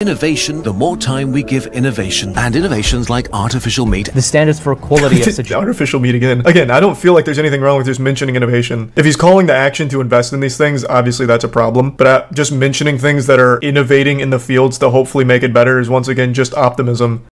Innovation, the more time we give innovation, and innovations like artificial meat. The standards for quality of such artificial meat again. Again, I don't feel like there's anything wrong with just mentioning innovation. If he's calling to action to invest in these things, obviously that's a problem. But just mentioning things that are innovating in the fields to hopefully make it better is once again just optimism.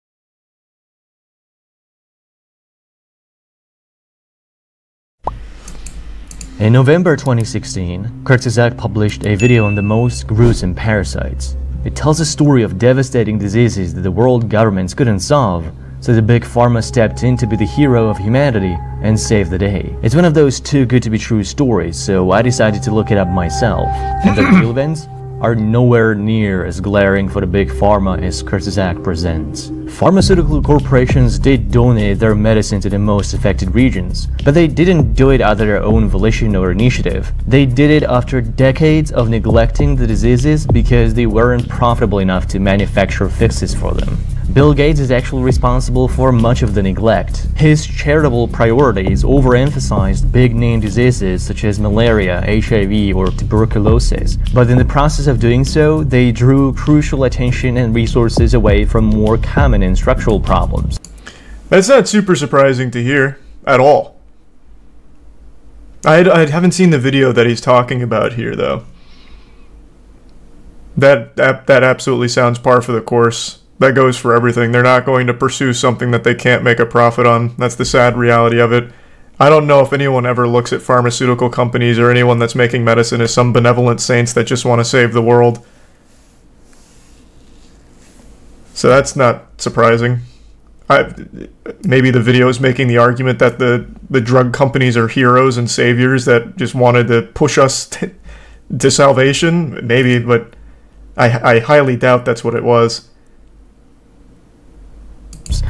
In November 2016, Kurzgesagt published a video on the most gruesome parasites. It tells a story of devastating diseases that the world governments couldn't solve, so the big pharma stepped in to be the hero of humanity and save the day. It's one of those too good to be true stories, so I decided to look it up myself. And the real events are nowhere near as glaring for the big pharma as Kurzgesagt presents. Pharmaceutical corporations did donate their medicine to the most affected regions, but they didn't do it out of their own volition or initiative. They did it after decades of neglecting the diseases because they weren't profitable enough to manufacture fixes for them. Bill Gates is actually responsible for much of the neglect. His charitable priorities overemphasized big-name diseases such as malaria, HIV, or tuberculosis, but in the process of doing so, they drew crucial attention and resources away from more common and structural problems. That's not super surprising to hear, at all. I haven't seen the video that he's talking about here, though. That absolutely sounds par for the course. That goes for everything. They're not going to pursue something that they can't make a profit on. That's the sad reality of it. I don't know if anyone ever looks at pharmaceutical companies or anyone that's making medicine as some benevolent saints that just want to save the world. So that's not surprising. Maybe the video is making the argument that the drug companies are heroes and saviors that just wanted to push us to salvation. Maybe, but I highly doubt that's what it was.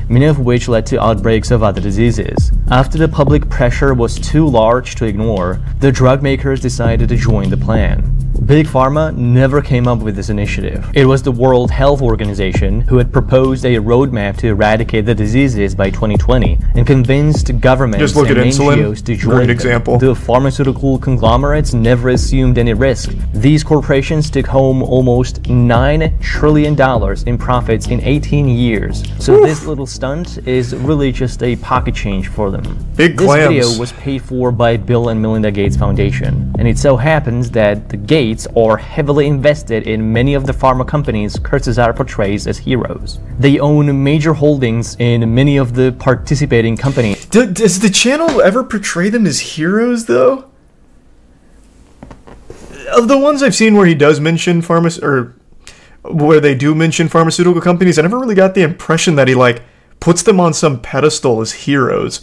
Many of which led to outbreaks of other diseases. After the public pressure was too large to ignore, the drug makers decided to join the plan. Big Pharma never came up with this initiative. It was the World Health Organization who had proposed a roadmap to eradicate the diseases by 2020 and convinced governments and NGOs to join them. The pharmaceutical conglomerates never assumed any risk. These corporations took home almost $9 trillion in profits in 18 years. So this little stunt is really just a pocket change for them. Big this clams. video was paid for by Bill and Melinda Gates Foundation, and it so happens that the Gates are heavily invested in many of the pharma companies Kurzgesagt portrays as heroes. They own major holdings in many of the participating companies. Does the channel ever portray them as heroes, though? Of the ones I've seen where he does mention where they do mention pharmaceutical companies, I never really got the impression that he puts them on some pedestal as heroes.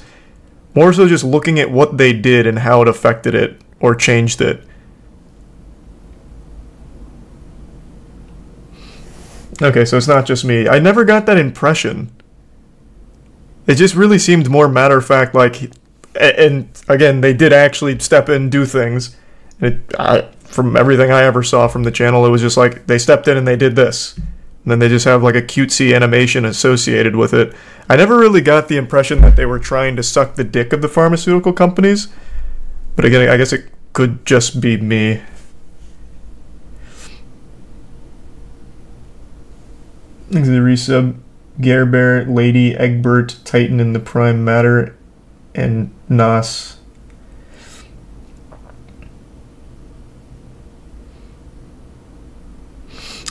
More so just looking at what they did and how it affected it or changed it. Okay, so it's not just me. I never got that impression. It just really seemed more matter-of-fact, and again, they did actually step in and do things. From everything I ever saw from the channel, it was just like, they stepped in and they did this. And then they just have a cutesy animation associated with it. I never really got the impression that they were trying to suck the dick of the pharmaceutical companies. But again, I guess it could just be me. This is the resub. Gerber, Lady, Egbert, Titan in the Prime Matter, and Nas.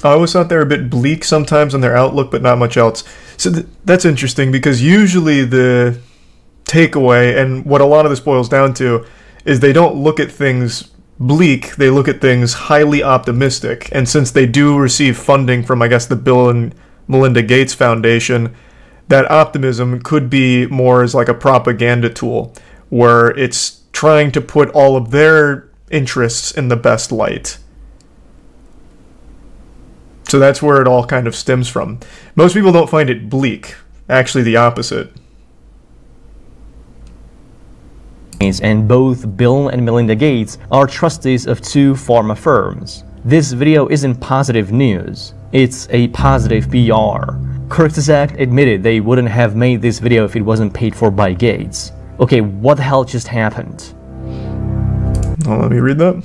I always thought they were a bit bleak sometimes on their outlook, but not much else. So that's interesting, because usually the takeaway, and what a lot of this boils down to, is they don't look at things bleak, they look at things highly optimistic. And since they do receive funding from, I guess, the Bill and Melinda Gates Foundation, that optimism could be more as a propaganda tool, where it's trying to put all of their interests in the best light. So that's where it all kind of stems from. Most people don't find it bleak, actually the opposite. And both Bill and Melinda Gates are trustees of two pharma firms. This video isn't positive news, it's a positive PR. Kurzgesagt admitted they wouldn't have made this video if it wasn't paid for by Gates. Okay, what the hell just happened? Well, let me read that.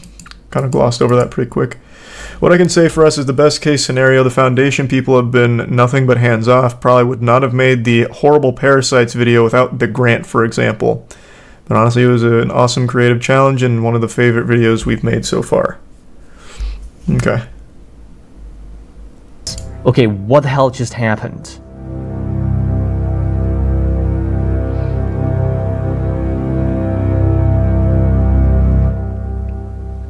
Kind of glossed over that pretty quick. What I can say for us is the best case scenario, the Foundation people have been nothing but hands off, probably would not have made the horrible Parasites video without the grant, for example. But honestly, it was an awesome creative challenge and one of the favorite videos we've made so far. Okay. Okay, what the hell just happened?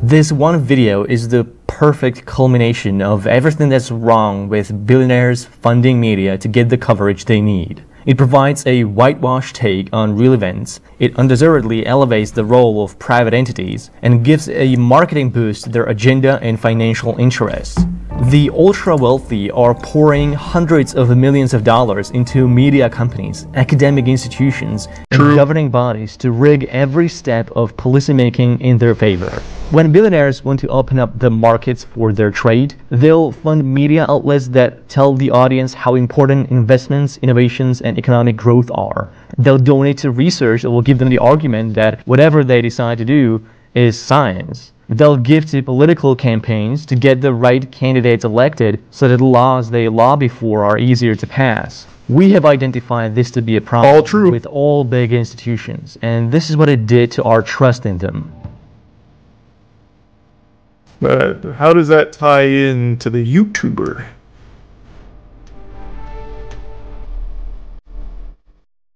This one video is the perfect culmination of everything that's wrong with billionaires funding media to get the coverage they need. It provides a whitewashed take on real events, it undeservedly elevates the role of private entities, and gives a marketing boost to their agenda and financial interests. The ultra-wealthy are pouring hundreds of millions of dollars into media companies, academic institutions, and governing bodies to rig every step of policymaking in their favor. When billionaires want to open up the markets for their trade, they'll fund media outlets that tell the audience how important investments, innovations, and economic growth are. They'll donate to research that will give them the argument that whatever they decide to do is science. They'll give to political campaigns to get the right candidates elected so that the laws they lobby for are easier to pass. We have identified this to be a problem with all big institutions, and this is what it did to our trust in them. But how does that tie in to the YouTuber?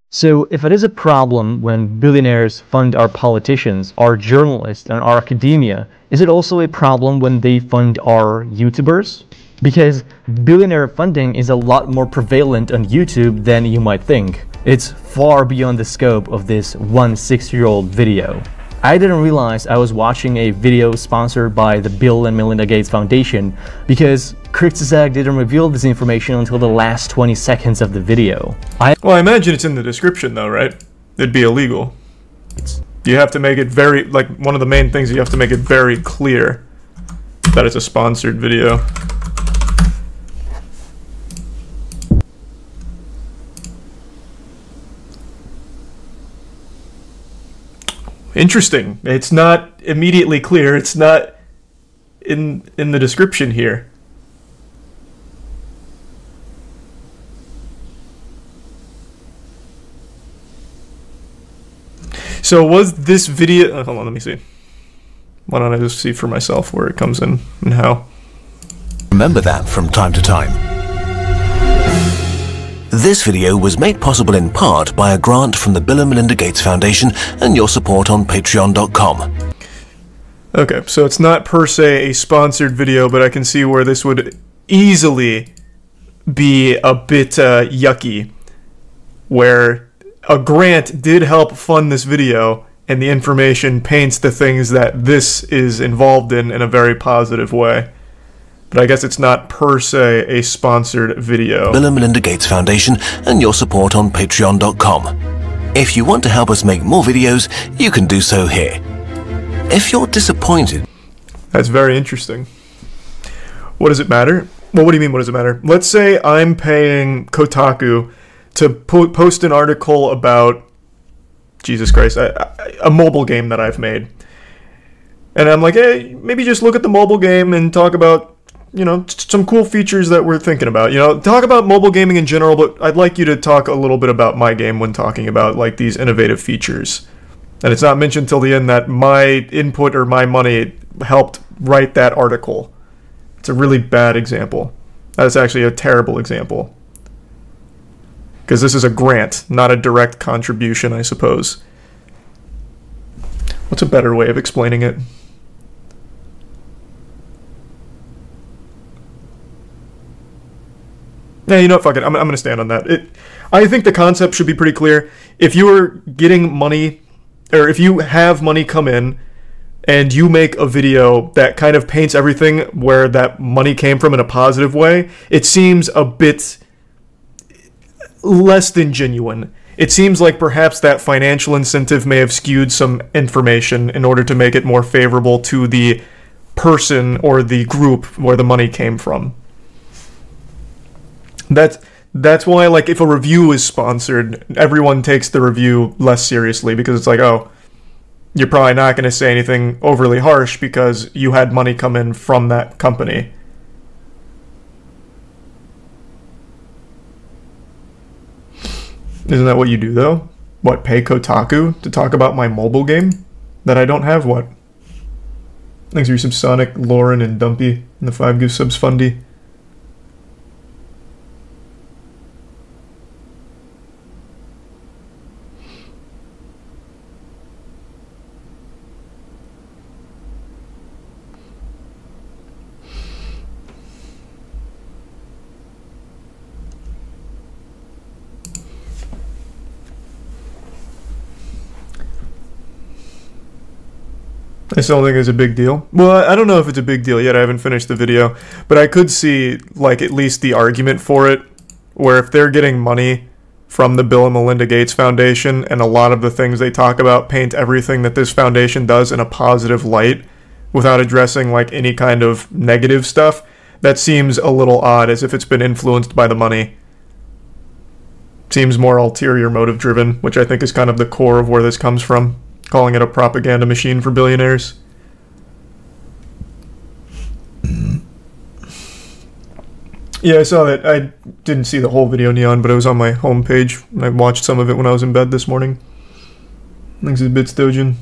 So if it is a problem when billionaires fund our politicians, our journalists, and our academia, is it also a problem when they fund our YouTubers? Because billionaire funding is a lot more prevalent on YouTube than you might think. It's far beyond the scope of this 6-year-old video. I didn't realize I was watching a video sponsored by the Bill and Melinda Gates Foundation because Kurzgesagt didn't reveal this information until the last 20 seconds of the video. Well, I imagine it's in the description though, right? It'd be illegal. You have to make it very, like, one of the main things, you have to make it very clear that it's a sponsored video. Interesting. It's not immediately clear. It's not in the description here. So was this video... hold on, let me see. Why don't I just see for myself where it comes in and how. Remember that from time to time. This video was made possible in part by a grant from the Bill and Melinda Gates Foundation and your support on patreon.com. Okay, so it's not per se a sponsored video, but I can see where this would easily be a bit yucky, where a grant did help fund this video, and the information paints the things that this is involved in a very positive way. But I guess it's not per se a sponsored video. Bill and Melinda Gates Foundation and your support on patreon.com. If you want to help us make more videos, you can do so here. If you're disappointed... That's very interesting. What does it matter? Well, what do you mean, what does it matter? Let's say I'm paying Kotaku to post an article about, Jesus Christ, a mobile game that I've made. And I'm like, hey, maybe just look at the mobile game and talk about, you know, some cool features that we're thinking about. You know, talk about mobile gaming in general, but I'd like you to talk a little bit about my game when talking about, like, these innovative features. And it's not mentioned till the end that my input or my money helped write that article. It's a really bad example. That's actually a terrible example. Because this is a grant, not a direct contribution, I suppose. What's a better way of explaining it? Yeah, you know what, fuck it. I'm going to stand on that. I think the concept should be pretty clear. If you are getting money, or if you have money come in, and you make a video that kind of paints everything where that money came from in a positive way, it seems a bit less than genuine. It seems like perhaps that financial incentive may have skewed some information in order to make it more favorable to the person or the group where the money came from. That's why, like, if a review is sponsored, everyone takes the review less seriously because it's like, oh, you're probably not going to say anything overly harsh because you had money come in from that company. Isn't that what you do, though? What, pay Kotaku to talk about my mobile game? That I don't have, what? Thanks for your Subsonic, Lauren, and Dumpy, and the 5 Goose Subs Fundy. I still think it's a big deal. Well, I don't know if it's a big deal yet. I haven't finished the video. But I could see, like, at least the argument for it, where if they're getting money from the Bill and Melinda Gates Foundation, and a lot of the things they talk about paint everything that this foundation does in a positive light, without addressing, like, any kind of negative stuff, that seems a little odd, as if it's been influenced by the money. Seems more ulterior motive driven, which I think is kind of the core of where this comes from. Calling it a propaganda machine for billionaires. Yeah, I saw that. I didn't see the whole video, Neon, but it was on my homepage. I watched some of it when I was in bed this morning. Thanks to Bits Dojin.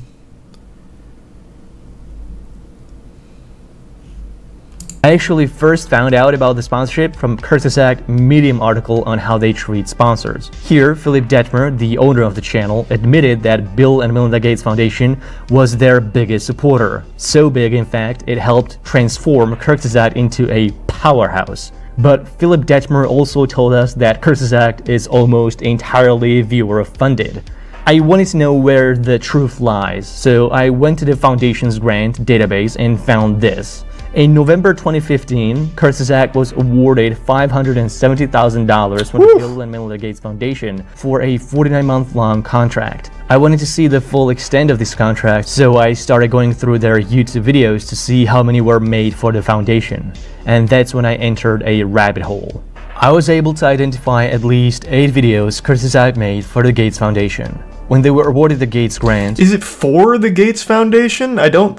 I actually first found out about the sponsorship from Kurzgesagt Medium article on how they treat sponsors. Here, Philip Detmer, the owner of the channel, admitted that Bill and Melinda Gates Foundation was their biggest supporter. So big, in fact, it helped transform Kurzgesagt into a powerhouse. But Philip Detmer also told us that Kurzgesagt is almost entirely viewer-funded. I wanted to know where the truth lies, so I went to the foundation's grant database and found this. In November 2015, Kurzgesagt was awarded $570,000 from the Bill and Melinda Gates Foundation for a 49-month-long contract. I wanted to see the full extent of this contract, so I started going through their YouTube videos to see how many were made for the foundation. And that's when I entered a rabbit hole. I was able to identify at least 8 videos Kurzgesagt made for the Gates Foundation. When they were awarded the Gates grant... Is it for the Gates Foundation? I don't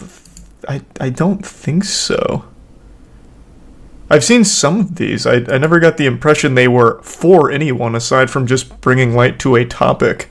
think so. I've seen some of these. I never got the impression they were for anyone aside from just bringing light to a topic.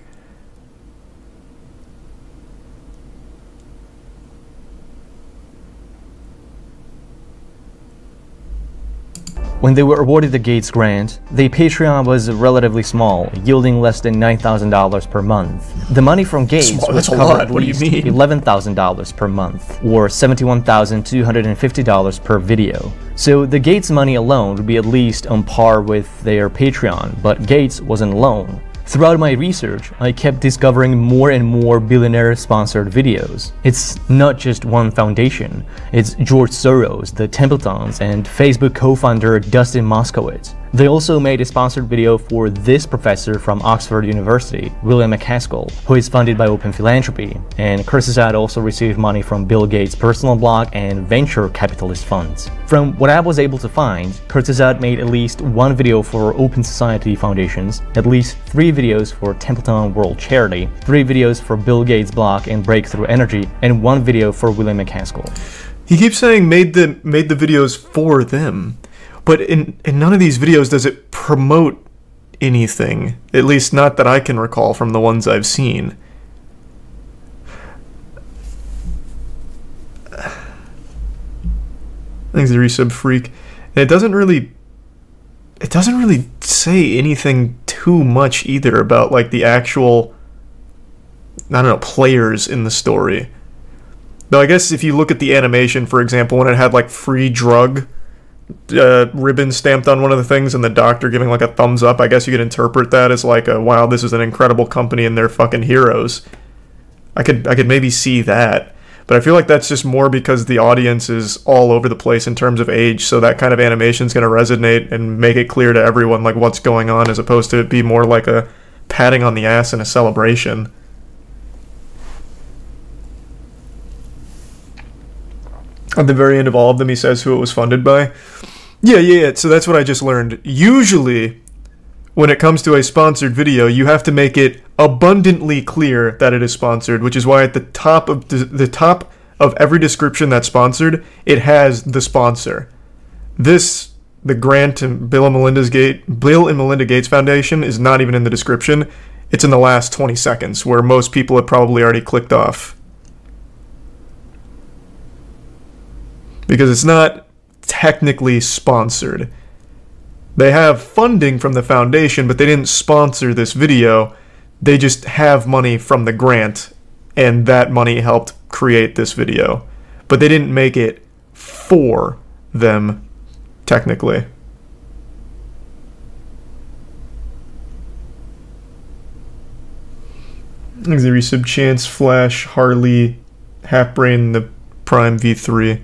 When they were awarded the Gates grant, the Patreon was relatively small, yielding less than $9,000 per month. The money from Gates would cover at least $11,000 per month, or $71,250 per video. So the Gates money alone would be at least on par with their Patreon, but Gates wasn't alone. Throughout my research, I kept discovering more and more billionaire-sponsored videos. It's not just one foundation. It's George Soros, the Templetons, and Facebook co-founder Dustin Moskowitz. They also made a sponsored video for this professor from Oxford University, William MacAskill, who is funded by Open Philanthropy, and Kurzgesagt also received money from Bill Gates' personal blog and venture capitalist funds. From what I was able to find, Kurzgesagt made at least one video for Open Society Foundations, at least 3 videos for Templeton World Charity, 3 videos for Bill Gates' blog and Breakthrough Energy, and 1 video for William MacAskill. He keeps saying made the videos for them. But in none of these videos does it promote anything. At least not that I can recall from the ones I've seen. Thanks to Resub Freak. And it doesn't really say anything too much either about like the actual, I don't know, players in the story. Though I guess if you look at the animation, for example, when it had like free drug ribbon stamped on one of the things and the doctor giving like a thumbs up, I guess you could interpret that as like a, wow, this is an incredible company and they're fucking heroes. I could maybe see that, but I feel like that's just more because the audience is all over the place in terms of age, so that kind of animation is going to resonate and make it clear to everyone like what's going on, as opposed to it be more like a patting on the ass and a celebration. At the very end of all of them, he says who it was funded by. Yeah, so that's what I just learned. Usually, when it comes to a sponsored video, you have to make it abundantly clear that it is sponsored, which is why at the top of every description that's sponsored, it has the sponsor. This the grant to Bill and Melinda Gates Foundation is not even in the description. It's in the last 20 seconds, where most people have probably already clicked off. Because it's not technically sponsored. They have funding from the foundation, but they didn't sponsor this video. They just have money from the grant, and that money helped create this video. But they didn't make it for them, technically. Auxiliary sub Chance, Flash, Harley, Halfbrain, the Prime V3.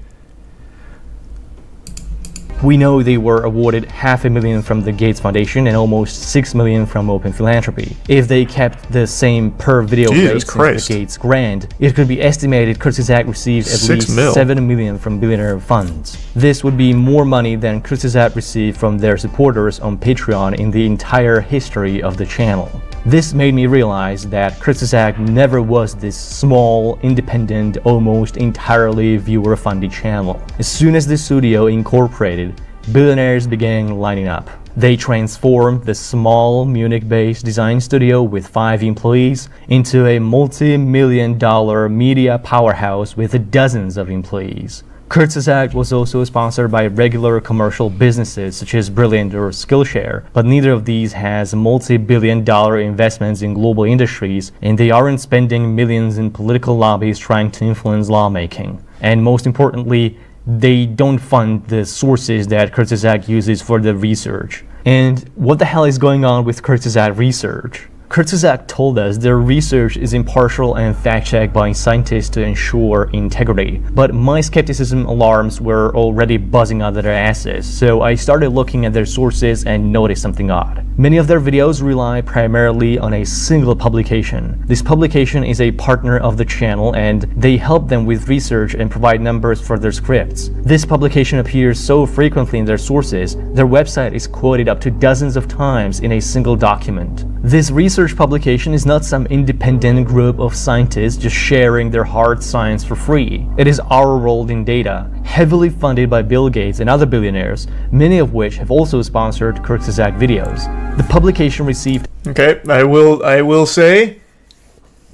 We know they were awarded $500,000 from the Gates Foundation and almost $6 million from Open Philanthropy. If they kept the same per video rates as the Gates grant, it could be estimated Kurzgesagt received at least $7 million from billionaire funds. This would be more money than Kurzgesagt received from their supporters on Patreon in the entire history of the channel. This made me realize that Kurzgesagt never was this small, independent, almost entirely viewer-funded channel. As soon as the studio incorporated, billionaires began lining up. They transformed the small Munich-based design studio with 5 employees into a multi-million-dollar media powerhouse with dozens of employees. Kurzgesagt was also sponsored by regular commercial businesses such as Brilliant or Skillshare, but neither of these has multi-billion-dollar investments in global industries, and they aren't spending millions in political lobbies trying to influence lawmaking. And most importantly, they don't fund the sources that Kurzgesagt uses for the research. And what the hell is going on with Kurzgesagt research? Kurzgesagt told us their research is impartial and fact-checked by scientists to ensure integrity, but my skepticism alarms were already buzzing out of their asses, so I started looking at their sources and noticed something odd. Many of their videos rely primarily on a single publication. This publication is a partner of the channel and they help them with research and provide numbers for their scripts. This publication appears so frequently in their sources, their website is quoted up to dozens of times in a single document. This research publication is not some independent group of scientists just sharing their hard science for free. It is our rolled in data, heavily funded by Bill Gates and other billionaires, many of which have also sponsored Kurzgesagt videos. The publication received... Okay, I will say,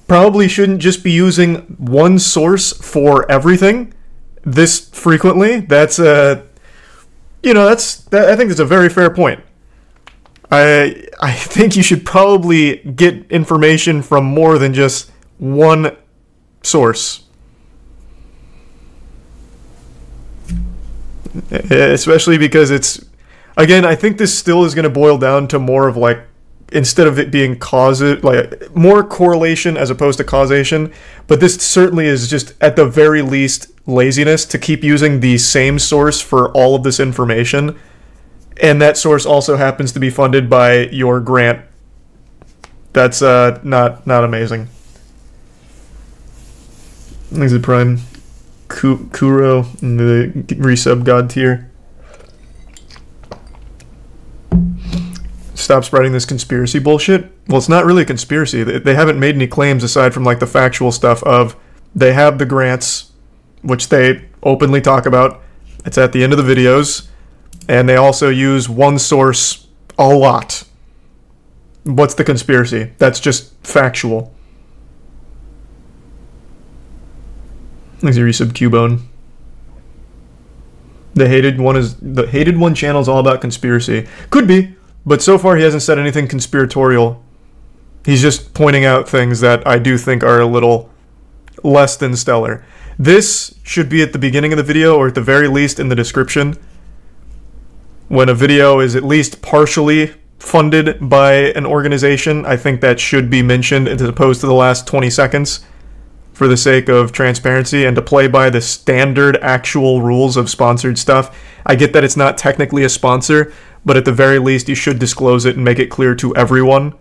probably shouldn't just be using one source for everything this frequently. That's I think that's a very fair point. I think you should probably get information from more than just one source. Especially because it's, again, I think this still is going to boil down to more of like, instead of it being like more correlation as opposed to causation, but this certainly is just at the very least laziness to keep using the same source for all of this information. And that source also happens to be funded by your grant. That's not amazing. Thanks to Prime Kuro in the resub god tier. Stop spreading this conspiracy bullshit. Well, it's not really a conspiracy. They haven't made any claims aside from like the factual stuff of they have the grants, which they openly talk about. It's at the end of the videos. And they also use one source a lot. What's the conspiracy? That's just factual. Thanks to resub Cubone. The hated one channel is all about conspiracy. Could be, but so far he hasn't said anything conspiratorial. He's just pointing out things that I do think are a little less than stellar. This should be at the beginning of the video, or at the very least in the description. When a video is at least partially funded by an organization, I think that should be mentioned as opposed to the last 20 seconds for the sake of transparency and to play by the standard actual rules of sponsored stuff. I get that it's not technically a sponsor, but at the very least you should disclose it and make it clear to everyone.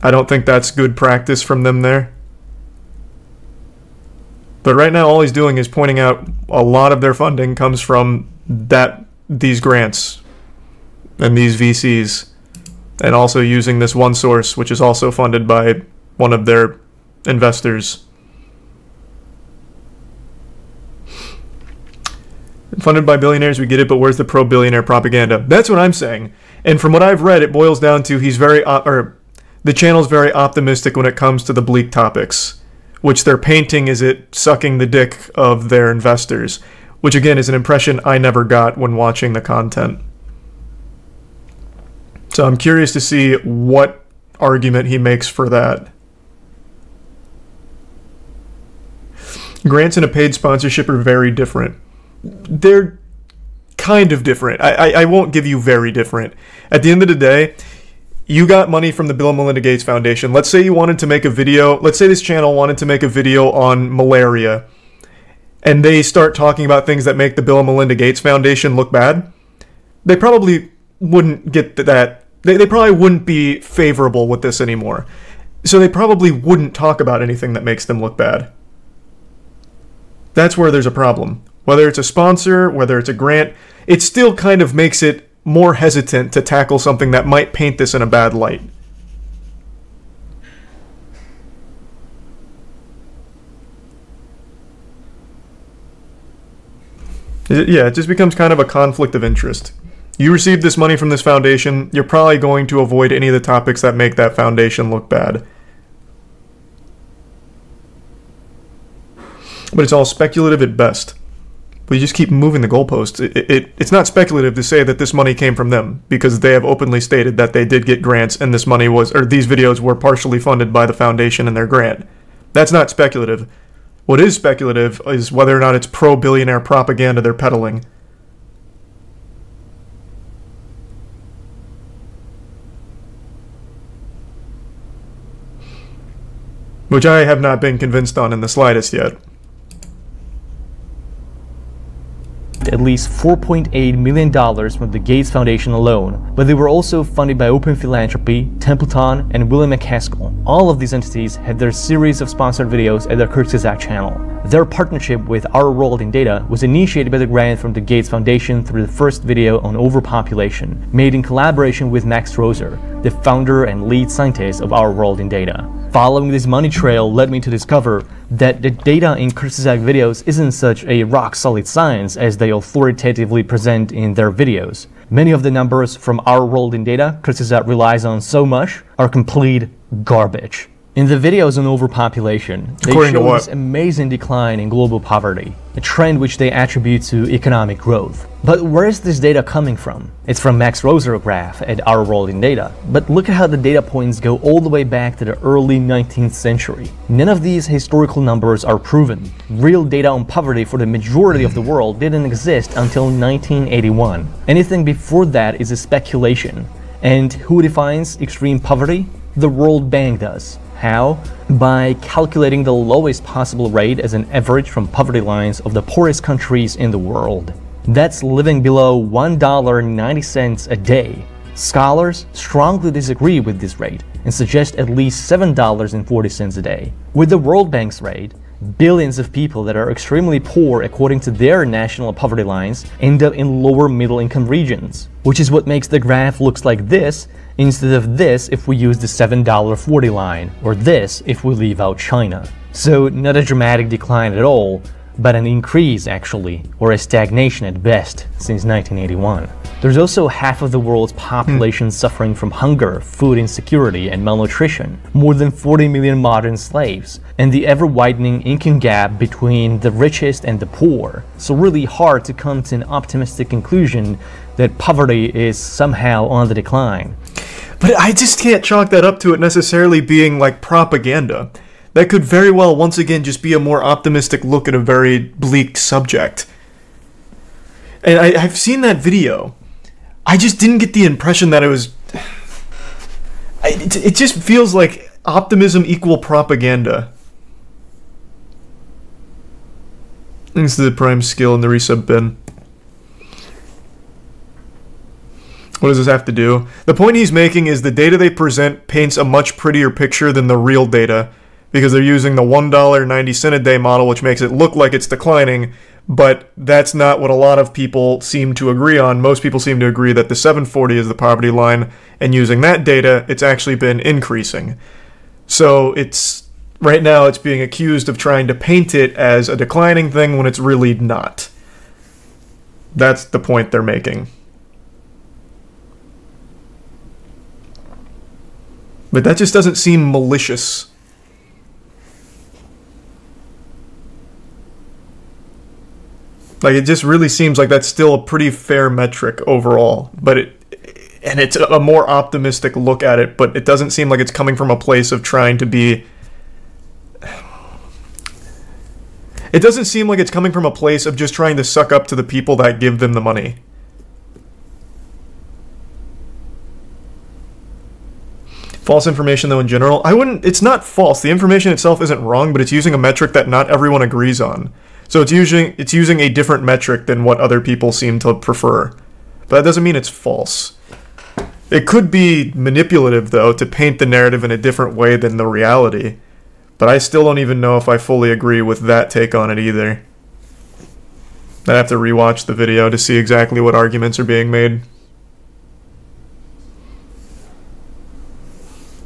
I don't think that's good practice from them there. But right now all he's doing is pointing out a lot of their funding comes from these grants and these VCs, and also using this one source, which is also funded by one of their investors. Funded by billionaires, we get it, but where's the pro-billionaire propaganda? That's what I'm saying. And from what I've read, it boils down to the channel's very optimistic when it comes to the bleak topics, which they're painting as it sucking the dick of their investors, which again is an impression I never got when watching the content. So I'm curious to see what argument he makes for that. Grants and a paid sponsorship are very different. They're kind of different. I won't give you very different. At the end of the day, you got money from the Bill and Melinda Gates Foundation. Let's say you wanted to make a video. Let's say this channel wanted to make a video on malaria, and they start talking about things that make the Bill and Melinda Gates Foundation look bad. They probably wouldn't get that. They probably wouldn't be favorable with this anymore. So they probably wouldn't talk about anything that makes them look bad. That's where there's a problem. Whether it's a sponsor, whether it's a grant, it still kind of makes it more hesitant to tackle something that might paint this in a bad light. Yeah, it just becomes kind of a conflict of interest. You received this money from this foundation, you're probably going to avoid any of the topics that make that foundation look bad. But it's all speculative at best. But you just keep moving the goalposts. It's not speculative to say that this money came from them, because they have openly stated that they did get grants and this money was, or these videos were partially funded by the foundation and their grant. That's not speculative. What is speculative is whether or not it's pro-billionaire propaganda they're peddling. Which I have not been convinced on in the slightest yet. At least $4.8 million from the Gates Foundation alone, but they were also funded by Open Philanthropy, Templeton, and William McCaskill. All of these entities had their series of sponsored videos at their Kurzgesagt channel. Their partnership with Our World in Data was initiated by the grant from the Gates Foundation through the first video on overpopulation, made in collaboration with Max Roser, the founder and lead scientist of Our World in Data. Following this money trail led me to discover that the data in Kurzgesagt videos isn't such a rock-solid science as they authoritatively present in their videos. Many of the numbers from Our World in Data Kurzgesagt relies on so much are complete garbage. In the videos on overpopulation, they show this amazing decline in global poverty, a trend which they attribute to economic growth. But where is this data coming from? It's from Max Roser graph at Our World in Data. But look at how the data points go all the way back to the early 19th century. None of these historical numbers are proven. Real data on poverty for the majority of the world didn't exist until 1981. Anything before that is a speculation. And who defines extreme poverty? The World Bank does. How? By calculating the lowest possible rate as an average from poverty lines of the poorest countries in the world. That's living below $1.90 a day. Scholars strongly disagree with this rate and suggest at least $7.40 a day. With the World Bank's rate, billions of people that are extremely poor according to their national poverty lines end up in lower middle income regions, which is what makes the graph looks like this instead of this if we use the $7.40 line, or this if we leave out China. So not a dramatic decline at all, but an increase actually, or a stagnation at best, since 1981. There's also half of the world's population suffering from hunger, food insecurity, and malnutrition, more than 40 million modern slaves, and the ever-widening income gap between the richest and the poor. So really hard to come to an optimistic conclusion that poverty is somehow on the decline. But I just can't chalk that up to it necessarily being like propaganda. That could very well once again just be a more optimistic look at a very bleak subject. And I've seen that video. I just didn't get the impression that it was... It just feels like optimism equal propaganda. Thanks to the prime skill in the resub bin. What does this have to do? The point he's making is the data they present paints a much prettier picture than the real data, because they're using the $1.90 a day model, which makes it look like it's declining, but that's not what a lot of people seem to agree on. Most people seem to agree that the 740 is the poverty line, and using that data, it's actually been increasing. So it's right now it's being accused of trying to paint it as a declining thing when it's really not. That's the point they're making. But that just doesn't seem malicious. Like, it just really seems like that's still a pretty fair metric overall. But it's a more optimistic look at it, but it doesn't seem like it's coming from a place of trying to be... It doesn't seem like it's coming from a place of just trying to suck up to the people that give them the money. False information, though, in general, it's not false. The information itself isn't wrong, but it's using a metric that not everyone agrees on. So it's using a different metric than what other people seem to prefer. But that doesn't mean it's false. It could be manipulative, though, to paint the narrative in a different way than the reality. But I still don't even know if I fully agree with that take on it either. I'd have to rewatch the video to see exactly what arguments are being made.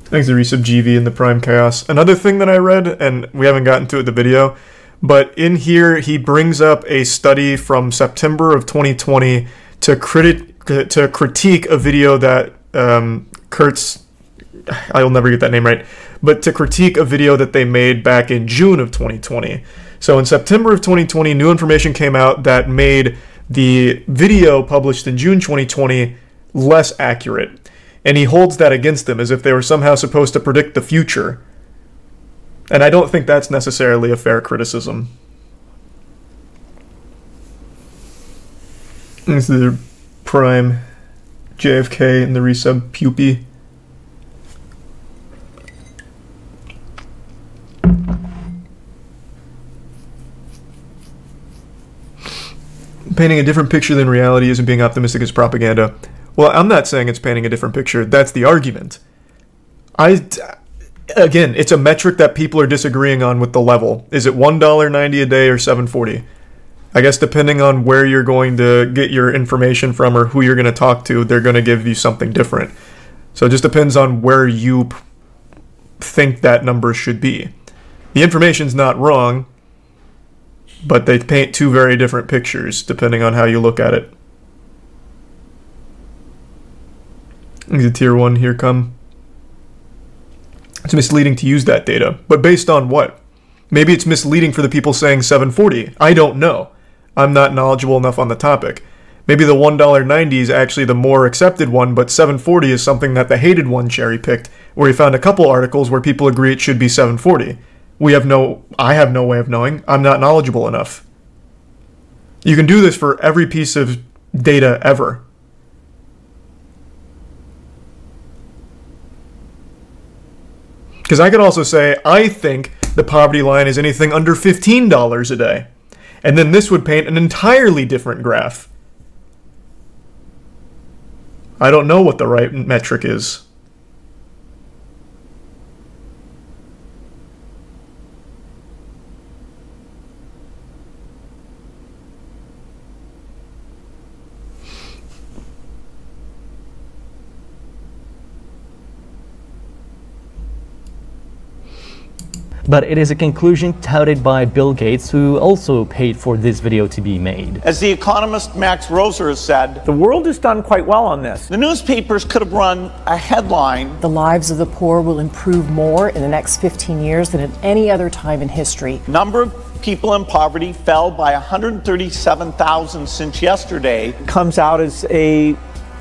Thanks to Resub GV and the Prime Chaos. Another thing that I read, and we haven't gotten to it in the video, but in here he brings up a study from September of 2020 to critique a video that I'll never get that name right, but to critique a video that they made back in June of 2020. So in September of 2020, new information came out that made the video published in June 2020 less accurate. And he holds that against them as if they were somehow supposed to predict the future. And I don't think that's necessarily a fair criticism. This is the Prime JFK and the Resub Pupi. Painting a different picture than reality isn't being optimistic as propaganda. Well, I'm not saying it's painting a different picture. That's the argument. Again, it's a metric that people are disagreeing on with the level. Is it $1.90 a day or $7.40? I guess depending on where you're going to get your information from or who you're going to talk to, they're going to give you something different. So it just depends on where you think that number should be. The information's not wrong, but they paint two very different pictures depending on how you look at it. The tier 1 here come. It's misleading to use that data, but based on what? Maybe it's misleading for the people saying 740. I don't know. I'm not knowledgeable enough on the topic. Maybe the $1.90 is actually the more accepted one, but 740 is something that the hated one cherry-picked, where he found a couple articles where people agree it should be 740. I have no way of knowing. I'm not knowledgeable enough. You can do this for every piece of data ever. Because I could also say, I think the poverty line is anything under $15 a day. And then this would paint an entirely different graph. I don't know what the right metric is. But it is a conclusion touted by Bill Gates, who also paid for this video to be made. As the economist Max Roser has said, the world has done quite well on this. The newspapers could have run a headline. The lives of the poor will improve more in the next 15 years than at any other time in history. Number of people in poverty fell by 137,000 since yesterday. Comes out as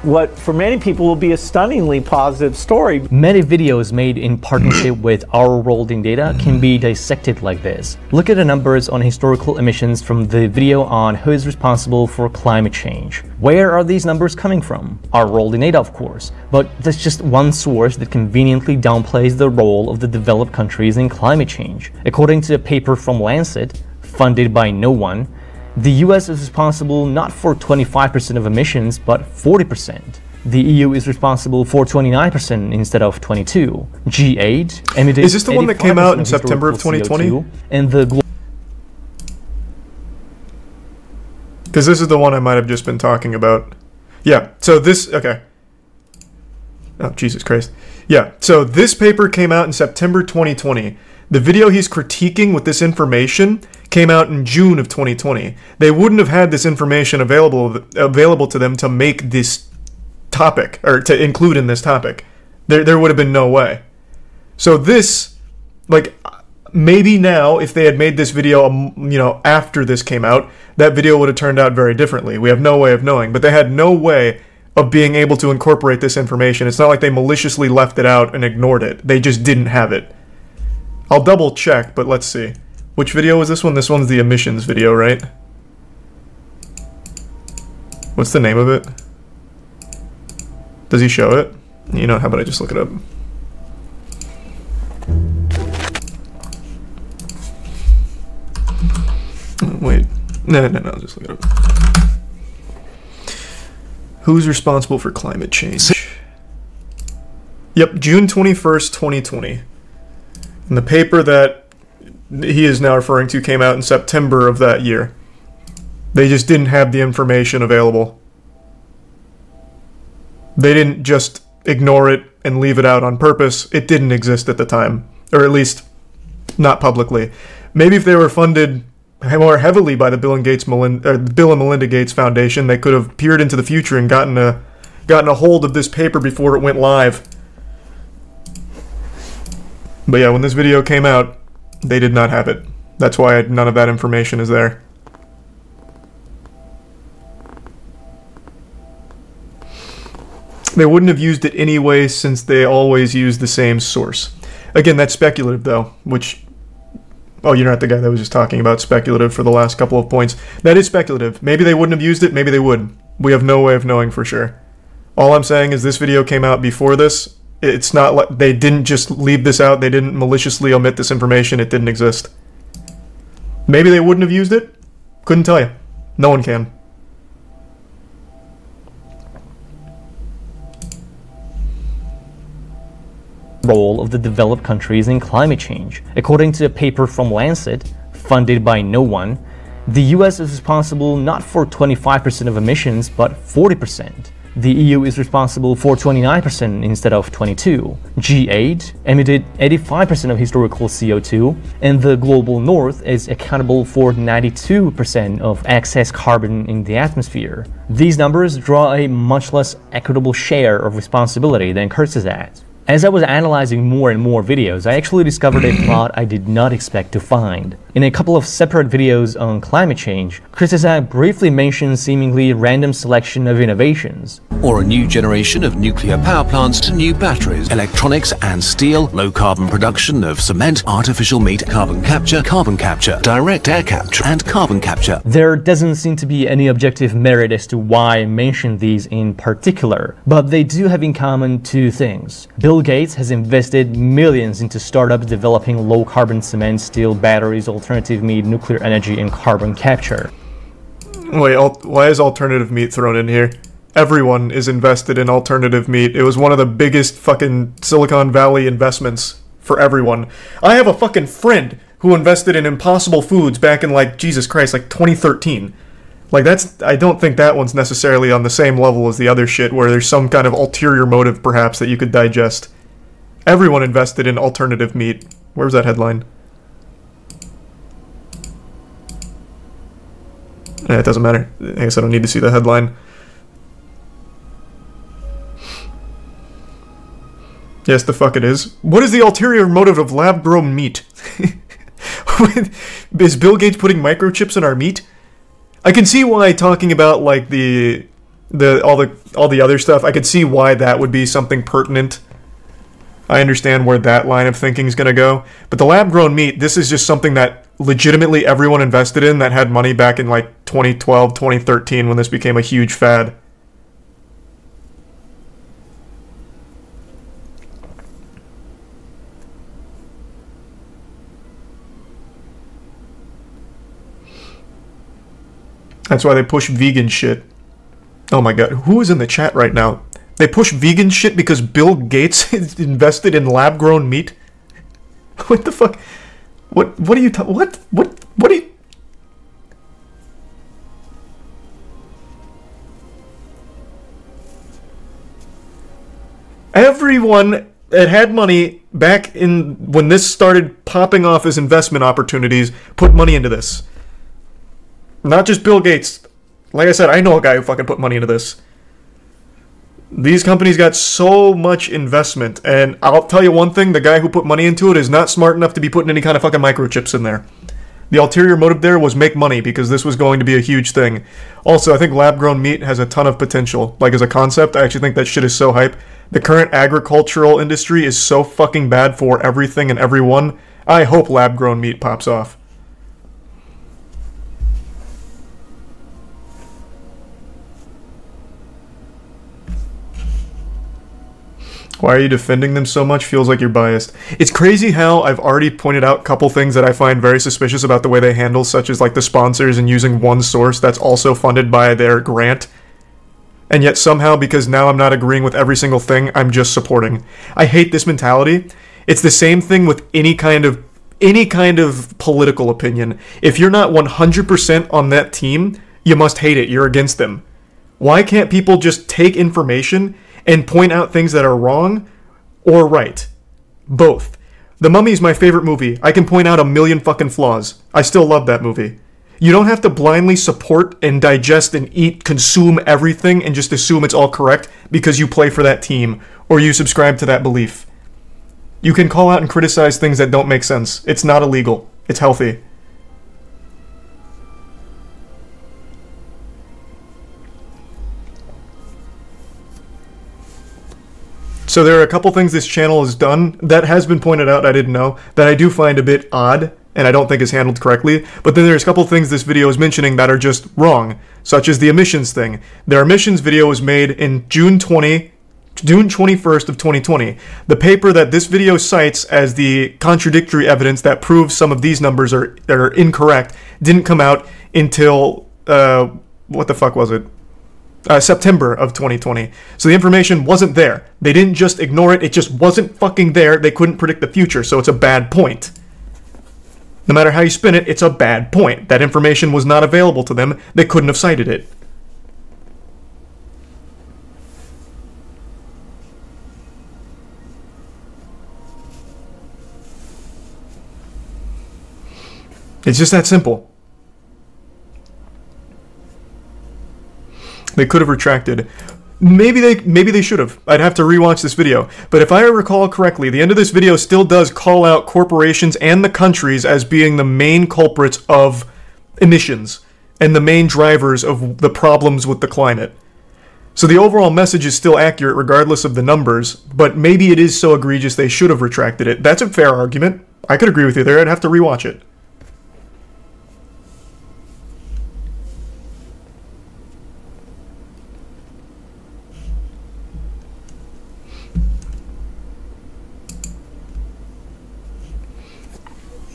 what for many people will be a stunningly positive story. Many videos made in partnership with Our World in Data can be dissected like this. Look at the numbers on historical emissions from the video on who is responsible for climate change. Where are these numbers coming from? Our World in Data, of course, but that's just one source that conveniently downplays the role of the developed countries in climate change. According to a paper from Lancet, funded by no one, the US is responsible not for 25% of emissions, but 40%. The EU is responsible for 29% instead of 22%. G8 emitted. Is this the one that came out in September of 2020? And the because this is the one I might have just been talking about. Yeah, so this, okay. Oh, Jesus Christ. Yeah, so this paper came out in September 2020. The video he's critiquing with this information came out in June of 2020. They wouldn't have had this information available to them to make this topic, or to include in this topic. There would have been no way. So this, like, maybe now, if they had made this video, you know, after this came out, that video would have turned out very differently. We have no way of knowing, but they had no way of being able to incorporate this information. It's not like they maliciously left it out and ignored it. They just didn't have it. I'll double check, but let's see. Which video is this one? This one's the emissions video, right? What's the name of it? Does he show it? You know, how about I just look it up? Wait. No, I'll just look it up. Who's responsible for climate change? Yep, June 21st, 2020. And the paper that he is now referring to came out in September of that year. They just didn't have the information available. They didn't just ignore it and leave it out on purpose. It didn't exist at the time. Or at least, not publicly. Maybe if they were funded more heavily by the Bill and Melinda Gates Foundation, they could have peered into the future and gotten a hold of this paper before it went live. But yeah, when this video came out, they did not have it. That's why none of that information is there. They wouldn't have used it anyway, since they always use the same source. Again, that's speculative though, which... Oh, you're not the guy that was just talking about speculative for the last couple of points. That is speculative. Maybe they wouldn't have used it, maybe they would. We have no way of knowing for sure. All I'm saying is this video came out before this. It's not like they didn't just leave this out, they didn't maliciously omit this information, it didn't exist. Maybe they wouldn't have used it? Couldn't tell you. No one can. Role of the developed countries in climate change. According to a paper from Lancet, funded by no one, the US is responsible not for 25% of emissions, but 40%. The EU is responsible for 29% instead of 22%. G8 emitted 85% of historical CO2, and the global north is accountable for 92% of excess carbon in the atmosphere. These numbers draw a much less equitable share of responsibility than Kurzgesagt. As I was analyzing more and more videos, I actually discovered a plot I did not expect to find. In a couple of separate videos on climate change, Kurzgesagt briefly mentions seemingly random selection of innovations. Or a new generation of nuclear power plants to new batteries, electronics and steel, low carbon production of cement, artificial meat, carbon capture, direct air capture, and carbon capture. There doesn't seem to be any objective merit as to why I mention these in particular, but they do have in common two things. Bill Gates has invested millions into startups developing low-carbon cement, steel, batteries, alternative meat, nuclear energy, and carbon capture. Wait, why is alternative meat thrown in here? Everyone is invested in alternative meat. It was one of the biggest fucking Silicon Valley investments for everyone. I have a fucking friend who invested in Impossible Foods back in, like, Jesus Christ, like 2013. Like, I don't think that one's necessarily on the same level as the other shit where there's some kind of ulterior motive, perhaps, that you could digest. Everyone invested in alternative meat. Where was that headline? It doesn't matter. I guess I don't need to see the headline. Yes, the fuck it is. What is the ulterior motive of lab-grown meat? Is Bill Gates putting microchips in our meat? I can see why talking about, like, all the other stuff, I could see why that would be something pertinent. I understand where that line of thinking is going to go. But the lab-grown meat, this is just something that legitimately everyone invested in that had money back in, like, 2012, 2013 when this became a huge fad. That's why they push vegan shit. Oh my god, who is in the chat right now? They push vegan shit because Bill Gates invested in lab-grown meat? What the fuck? What are you what are you... Everyone that had money back in when this started popping off as investment opportunities put money into this. Not just Bill Gates. Like I said, I know a guy who fucking put money into this. These companies got so much investment, and I'll tell you one thing, the guy who put money into it is not smart enough to be putting any kind of fucking microchips in there. The ulterior motive there was make money, because this was going to be a huge thing. Also, I think lab-grown meat has a ton of potential. Like, as a concept, I actually think that shit is so hype. The current agricultural industry is so fucking bad for everything and everyone. I hope lab-grown meat pops off. Why are you defending them so much? Feels like you're biased. It's crazy how I've already pointed out a couple things that I find very suspicious about the way they handle, such as like the sponsors and using one source that's also funded by their grant. And yet somehow, because now I'm not agreeing with every single thing, I'm just supporting. I hate this mentality. It's the same thing with any kind of political opinion. If you're not 100% on that team, you must hate it. You're against them. Why can't people just take information and point out things that are wrong or right? Both. The Mummy is my favorite movie. I can point out a million fucking flaws. I still love that movie. You don't have to blindly support and digest and eat, consume everything and just assume it's all correct because you play for that team or you subscribe to that belief. You can call out and criticize things that don't make sense. It's not illegal. It's healthy. So there are a couple things this channel has done that has been pointed out, I didn't know, that I do find a bit odd and I don't think is handled correctly. But then there's a couple things this video is mentioning that are just wrong, such as the emissions thing. Their emissions video was made in June 21st of 2020. The paper that this video cites as the contradictory evidence that proves some of these numbers are incorrect didn't come out until, what the fuck was it? September of 2020. So the information wasn't there. They didn't just ignore it, it just wasn't fucking there. They couldn't predict the future, so it's a bad point. No matter how you spin it, it's a bad point. That information was not available to them. They couldn't have cited it. It's just that simple. They could have retracted. Maybe they should have. I'd have to rewatch this video. But if I recall correctly, the end of this video still does call out corporations and the countries as being the main culprits of emissions and the main drivers of the problems with the climate. So the overall message is still accurate regardless of the numbers, but maybe it is so egregious they should have retracted it. That's a fair argument. I could agree with you there. I'd have to rewatch it.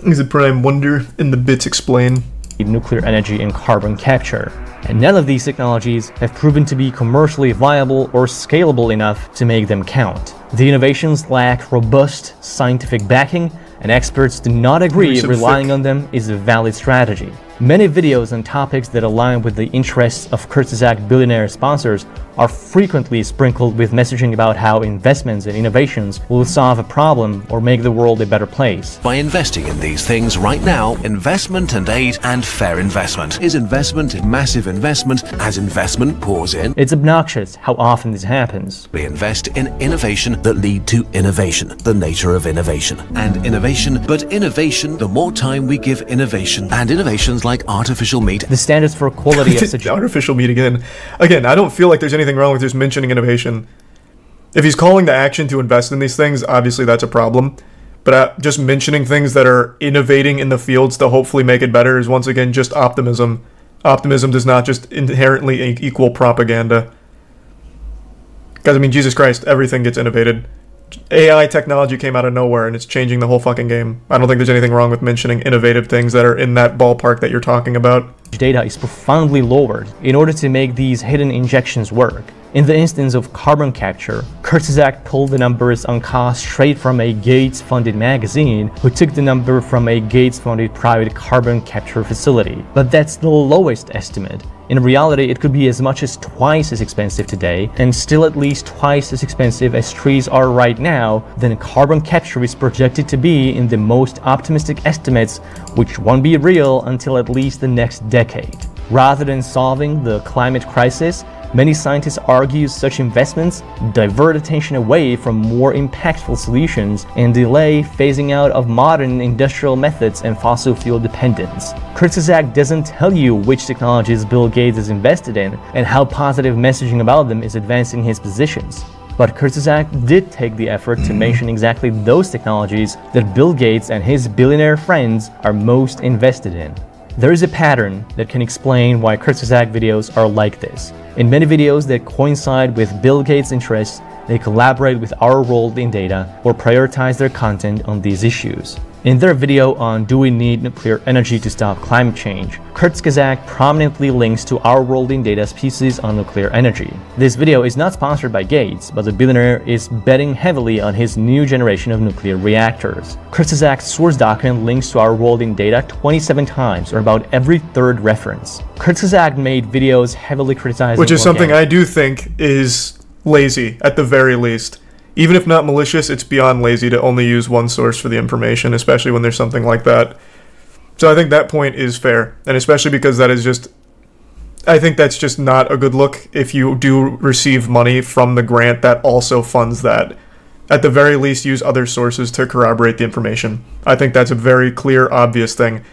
Is it Prime Wonder and the bits explain? Nuclear energy and carbon capture, and none of these technologies have proven to be commercially viable or scalable enough to make them count. The innovations lack robust scientific backing, and experts do not agree relying on them is a valid strategy. Many videos on topics that align with the interests of Kurzgesagt billionaire sponsors are frequently sprinkled with messaging about how investments and innovations will solve a problem or make the world a better place. By investing in these things right now, investment and aid and fair investment. Is investment massive investment as investment pours in? It's obnoxious how often this happens. We invest in innovation that lead to innovation, the nature of innovation. And innovation, but innovation, the more time we give innovation, and innovations like artificial meat. The standards for quality of such artificial meat again. Again, I don't feel like there's anything wrong with just mentioning innovation. If he's calling the action to invest in these things, obviously that's a problem. But just mentioning things that are innovating in the fields to hopefully make it better is once again just optimism. Optimism does not just inherently equal propaganda. Because, I mean, Jesus Christ, everything gets innovated. AI technology came out of nowhere and it's changing the whole fucking game. I don't think there's anything wrong with mentioning innovative things that are in that ballpark that you're talking about. Data is profoundly lowered in order to make these hidden injections work. In the instance of carbon capture, Kurzgesagt pulled the numbers on cost straight from a Gates-funded magazine, who took the number from a Gates-funded private carbon capture facility. But that's the lowest estimate. In reality, it could be as much as twice as expensive today, and still at least twice as expensive as trees are right now than carbon capture is projected to be in the most optimistic estimates, which won't be real until at least the next decade. Rather than solving the climate crisis, many scientists argue such investments divert attention away from more impactful solutions and delay phasing out of modern industrial methods and fossil fuel dependence. Kurzgesagt doesn't tell you which technologies Bill Gates is invested in and how positive messaging about them is advancing his positions. But Kurzgesagt did take the effort to mention exactly those technologies that Bill Gates and his billionaire friends are most invested in. There is a pattern that can explain why Kurzgesagt videos are like this. In many videos that coincide with Bill Gates' interests, they collaborate with Our World in Data or prioritize their content on these issues. In their video on Do We Need Nuclear Energy to Stop Climate Change, Kurzgesagt prominently links to Our World in Data's pieces on nuclear energy. This video is not sponsored by Gates, but the billionaire is betting heavily on his new generation of nuclear reactors. Kurzgesagt's source document links to Our World in Data 27 times, or about every third reference. Kurzgesagt made videos heavily criticizing, which is something I do think is lazy, at the very least. Even if not malicious, it's beyond lazy to only use one source for the information, especially when there's something like that. So I think that point is fair, and especially because that is just... I think that's just not a good look if you do receive money from the grant that also funds that. At the very least, use other sources to corroborate the information. I think that's a very clear, obvious thing.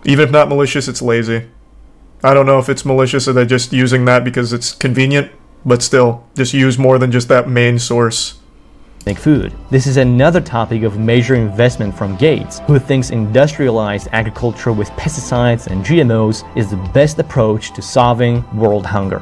Even if not malicious, it's lazy. I don't know if it's malicious or they're just using that because it's convenient. But still, just use more than just that main source. Food. This is another topic of major investment from Gates, who thinks industrialized agriculture with pesticides and GMOs is the best approach to solving world hunger,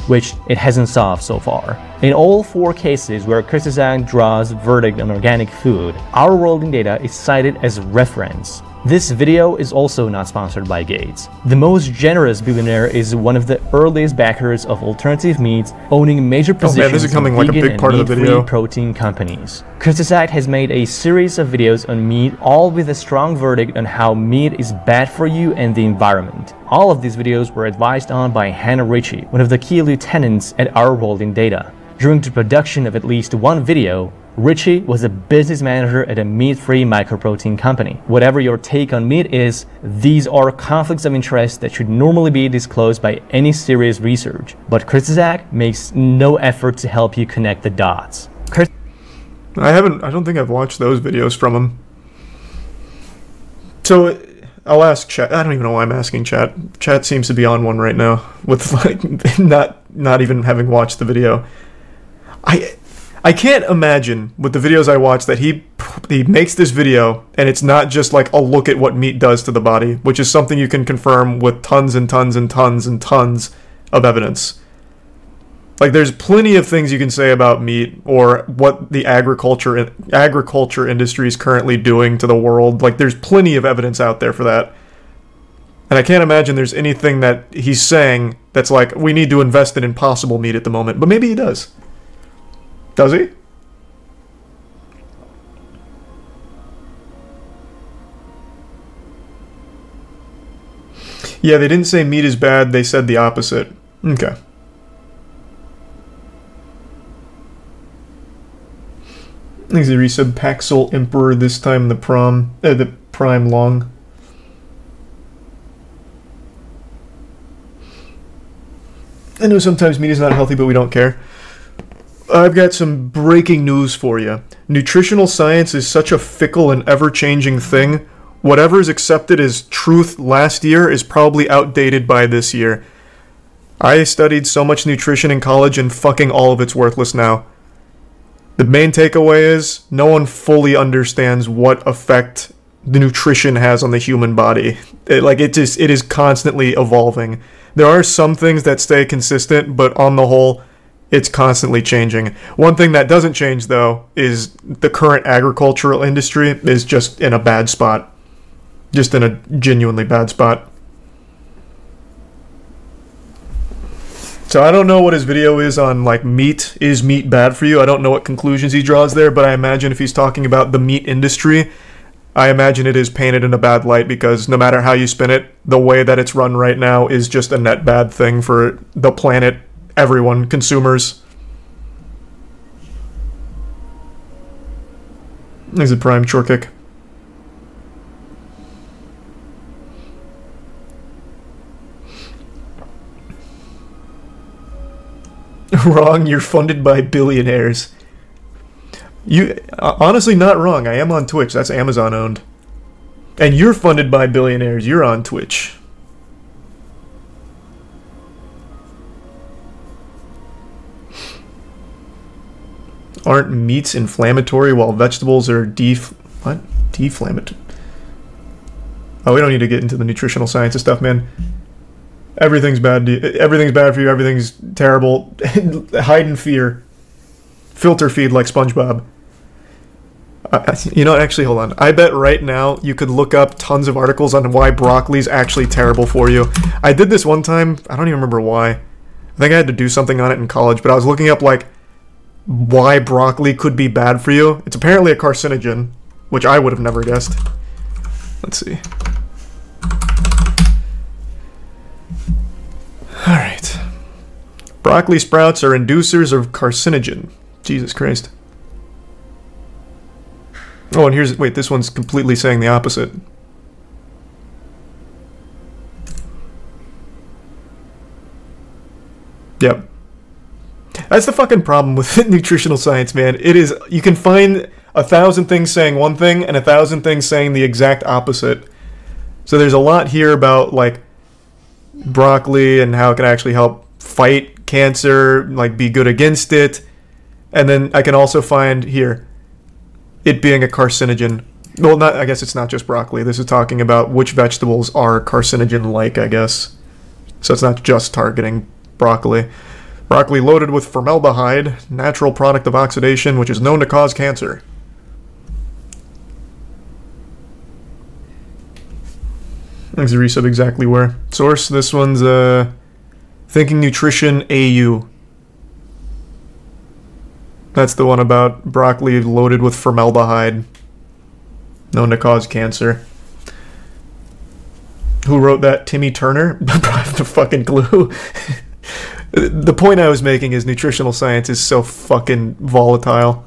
which it hasn't solved so far. In all four cases where Kurzgesagt draws verdict on organic food, Our World in Data is cited as reference. This video is also not sponsored by Gates. The most generous billionaire is one of the earliest backers of alternative meats, owning major positions this is becoming in like a vegan big part and of the meat-free video. protein companies. Kurzgesagt has made a series of videos on meat, all with a strong verdict on how meat is bad for you and the environment. All of these videos were advised on by Hannah Ritchie, one of the key lieutenants at Our World in Data. During the production of at least one video, Ritchie was a business manager at a meat-free microprotein company. Whatever your take on meat is, these are conflicts of interest that should normally be disclosed by any serious research. But Kurzgesagt makes no effort to help you connect the dots. I don't think I've watched those videos from him. So, I'll ask chat. I don't even know why I'm asking chat. Chat seems to be on one right now, with like, not even having watched the video. I can't imagine with the videos I watch that he makes this video and it's not just like a look at what meat does to the body, which is something you can confirm with tons and tons and tons and tons of evidence. Like, there's plenty of things you can say about meat or what the agriculture industry is currently doing to the world. Like, there's plenty of evidence out there for that. And I can't imagine there's anything that he's saying that's like, we need to invest in impossible meat at the moment. But maybe he does. Does he? Yeah, they didn't say meat is bad, they said the opposite. Okay. I think they resub Paxil Emperor this time the Prime Long. I know sometimes meat is not healthy, but we don't care. I've got some breaking news for you. Nutritional science is such a fickle and ever-changing thing. Whatever is accepted as truth last year is probably outdated by this year. I studied so much nutrition in college and fucking all of it's worthless now. The main takeaway is no one fully understands what effect the nutrition has on the human body. It is constantly evolving. There are some things that stay consistent, but on the whole, it's constantly changing. One thing that doesn't change, though, is the current agricultural industry is just in a bad spot. Just in a genuinely bad spot. So I don't know what his video is on, like, meat. Is meat bad for you? I don't know what conclusions he draws there, but I imagine if he's talking about the meat industry, I imagine it is painted in a bad light, because no matter how you spin it, the way that it's run right now is just a net bad thing for the planet, everyone, consumers. He's a prime chore kick. Wrong, you're funded by billionaires. You honestly not wrong. I am on Twitch. That's Amazon owned. And you're funded by billionaires. You're on Twitch. Aren't meats inflammatory while vegetables are deflammatory? Oh, we don't need to get into the nutritional science of stuff, man. Everything's bad. Everything's bad for you. Everything's terrible. Hide in fear. Filter feed like SpongeBob. You know, actually, hold on. I bet right now you could look up tons of articles on why broccoli's actually terrible for you. I did this one time. I don't even remember why. I think I had to do something on it in college, but I was looking up, like, why broccoli could be bad for you. It's apparently a carcinogen, which I would have never guessed. Let's see. Alright. Broccoli sprouts are inducers of carcinogen. Jesus Christ. Oh, and here's... Wait, this one's completely saying the opposite. Yep. That's the fucking problem with nutritional science, man. It is... You can find 1,000 things saying one thing and 1,000 things saying the exact opposite. So there's a lot here about, like, broccoli and how it can actually help fight cancer, like, be good against it. And then I can also find here it being a carcinogen. Well, not, I guess it's not just broccoli. This is talking about which vegetables are carcinogen-like, I guess. So it's not just targeting broccoli. Broccoli loaded with formaldehyde, natural product of oxidation, which is known to cause cancer. Thanks to resub exactly where. Source, this one's Thinking Nutrition AU. That's the one about broccoli loaded with formaldehyde, known to cause cancer. Who wrote that? Timmy Turner? I have no fucking clue. The point I was making is nutritional science is so fucking volatile.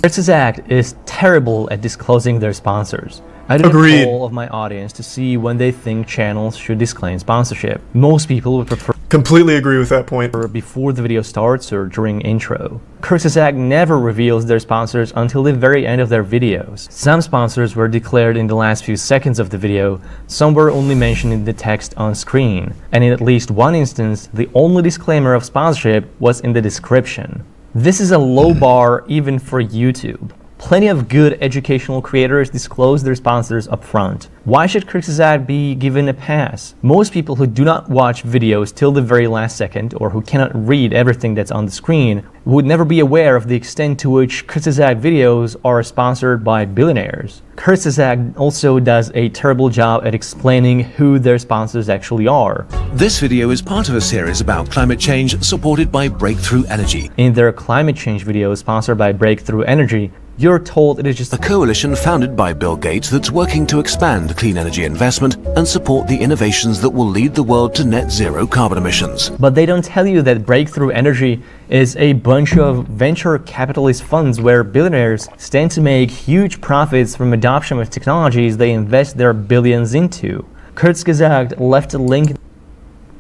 Kurzgesagt is terrible at disclosing their sponsors. I did a poll of my audience to see when they think channels should disclaim sponsorship. Most people would prefer completely agree with that point. Before the video starts or during intro. Kurzgesagt never reveals their sponsors until the very end of their videos. Some sponsors were declared in the last few seconds of the video, some were only mentioned in the text on screen, and in at least one instance, the only disclaimer of sponsorship was in the description. This is a low bar even for YouTube. Plenty of good educational creators disclose their sponsors up front. Why should Kurzgesagt be given a pass? Most people who do not watch videos till the very last second, or who cannot read everything that's on the screen, would never be aware of the extent to which Kurzgesagt videos are sponsored by billionaires. Kurzgesagt also does a terrible job at explaining who their sponsors actually are. This video is part of a series about climate change supported by Breakthrough Energy. In their climate change video sponsored by Breakthrough Energy, you're told it is just a coalition founded by Bill Gates that's working to expand clean energy investment and support the innovations that will lead the world to net zero carbon emissions. But they don't tell you that Breakthrough Energy is a bunch of venture capitalist funds where billionaires stand to make huge profits from adoption of technologies they invest their billions into. Kurzgesagt left a link.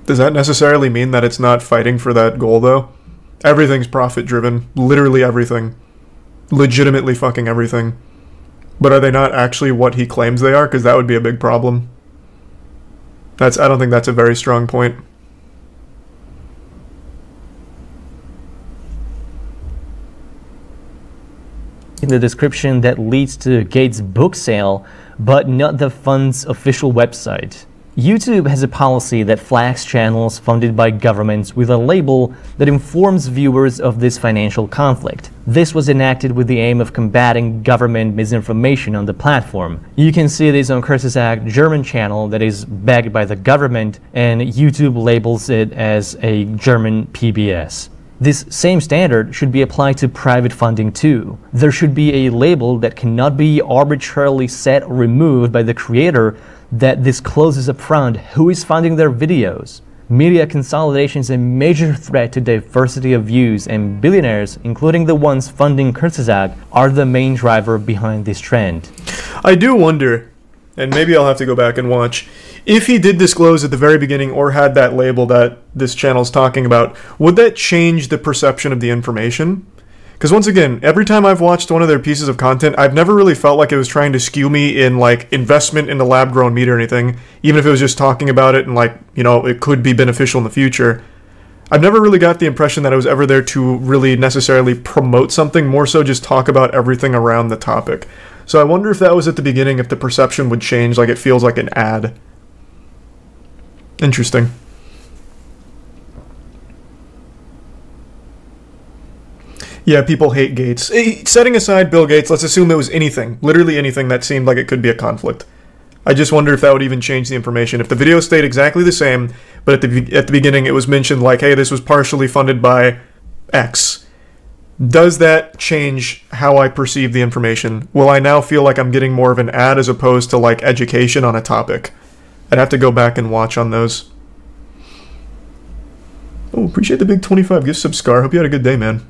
Does that necessarily mean that it's not fighting for that goal, though? Everything's profit driven. Literally everything. Legitimately fucking everything. But are they not actually what he claims they are? Because that would be a big problem. I don't think that's a very strong point. In the description that leads to Gates' book sale, but not the fund's official website. YouTube has a policy that flags channels funded by governments with a label that informs viewers of this financial conflict. This was enacted with the aim of combating government misinformation on the platform. You can see this on Kurzgesagt German channel that is backed by the government, and YouTube labels it as a German PBS. This same standard should be applied to private funding too. There should be a label that cannot be arbitrarily set or removed by the creator that discloses upfront who is funding their videos. Media consolidation is a major threat to diversity of views, and billionaires, including the ones funding Kurzgesagt, are the main driver behind this trend. I do wonder, and maybe I'll have to go back and watch, if he did disclose at the very beginning or had that label that this channel's talking about, would that change the perception of the information? Because once again, every time I've watched one of their pieces of content, I've never really felt like it was trying to skew me in like investment into lab-grown meat or anything, even if it was just talking about it and like, you know, it could be beneficial in the future. I've never really got the impression that I was ever there to really necessarily promote something, more so just talk about everything around the topic. So I wonder if that was at the beginning, if the perception would change, like it feels like an ad. Interesting. Yeah, people hate Gates. Setting aside Bill Gates, let's assume it was anything, literally anything that seemed like it could be a conflict. I just wonder if that would even change the information. If the video stayed exactly the same, but at the beginning it was mentioned like, hey, this was partially funded by X. Does that change how I perceive the information? Will I now feel like I'm getting more of an ad as opposed to like education on a topic? I'd have to go back and watch on those. Oh, appreciate the big 25 gift sub, Scar. Hope you had a good day, man.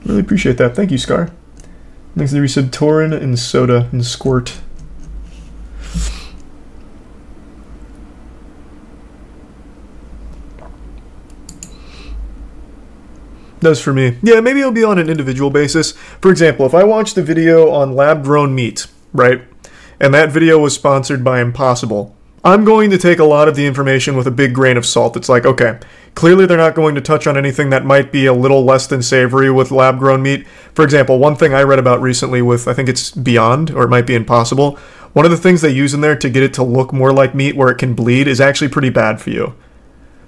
Really appreciate that. Thank you, Scar. Thanks to the resub Torin and Soda and Squirt. Does for me. Yeah, maybe it'll be on an individual basis. For example, if I watched a video on lab-grown meat, right, and that video was sponsored by Impossible, I'm going to take a lot of the information with a big grain of salt. It's like, okay, clearly they're not going to touch on anything that might be a little less than savory with lab-grown meat. For example, one thing I read about recently with, I think it's Beyond, or it might be Impossible, one of the things they use in there to get it to look more like meat where it can bleed is actually pretty bad for you.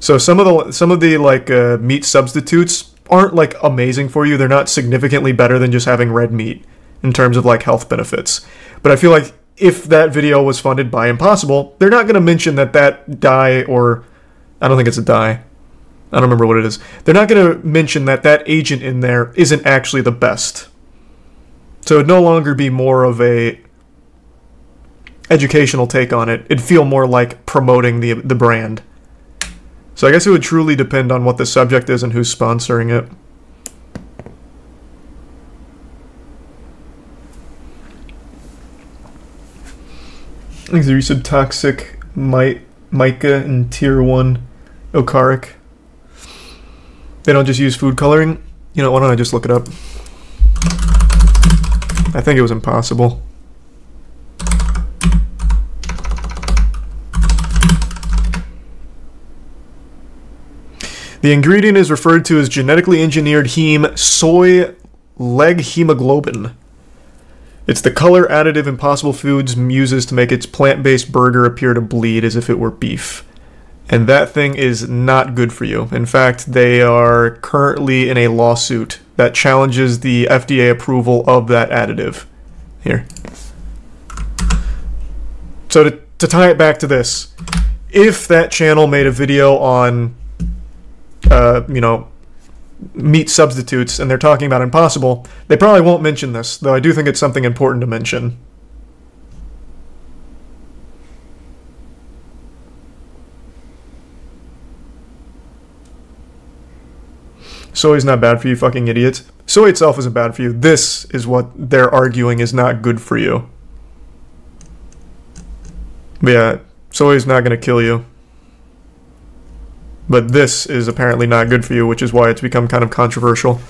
So some of the like meat substitutes aren't like amazing for you. They're not significantly better than just having red meat in terms of like health benefits. But I feel like if that video was funded by Impossible, they're not going to mention that that dye, or I don't think it's a dye. I don't remember what it is. They're not going to mention that that agent in there isn't actually the best. So it'd no longer be more of a educational take on it. It'd feel more like promoting the brand. So I guess it would truly depend on what the subject is and who's sponsoring it. Thanks to resub Toxic, Micah, and Tier 1 Okaric. They don't just use food coloring? You know, why don't I just look it up? I think it was Impossible. The ingredient is referred to as genetically engineered heme soy leg hemoglobin. It's the color additive Impossible Foods uses to make its plant-based burger appear to bleed as if it were beef. And that thing is not good for you. In fact, they are currently in a lawsuit that challenges the FDA approval of that additive. Here. So to tie it back to this, if that channel made a video on you know, meat substitutes, and they're talking about Impossible, they probably won't mention this, though I do think it's something important to mention. Soy's not bad for you, fucking idiots. Soy itself isn't bad for you. This is what they're arguing is not good for you. But yeah, soy's not going to kill you. But this is apparently not good for you, which is why it's become kind of controversial.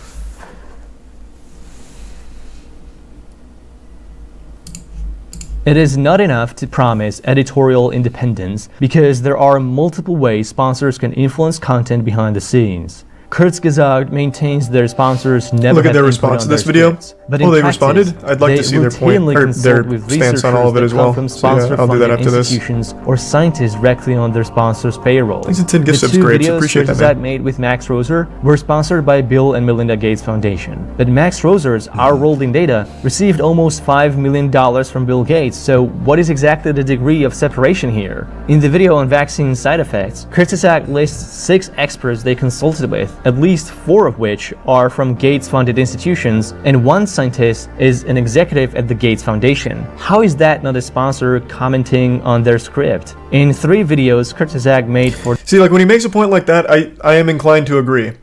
It is not enough to promise editorial independence, because there are multiple ways sponsors can influence content behind the scenes. Kurzgesagt maintains their sponsors never Look at have their input response on to this their video. scripts, but Oh, in they practice, responded? I'd like to see their point, routinely or consult their with stance on all of it researchers as that come well. from So yeah, I'll do sponsor-funded that after this. institutions or scientists directly on their sponsors' payroll. Thanks to 10 gift The subs, two great. videos Appreciate that, Kurzgesagt man. made with Max Roser were sponsored by Bill and Melinda Gates Foundation. But Max Roser's Our World in Data received almost $5 million from Bill Gates, so what is exactly the degree of separation here? In the video on vaccine side effects, Kurzgesagt lists 6 experts they consulted with, at least 4 of which are from Gates-funded institutions, and 1 scientist is an executive at the Gates Foundation. How is that not a sponsor commenting on their script? In 3 videos Kurzgesagt made for... See, like, when he makes a point like that, I am inclined to agree.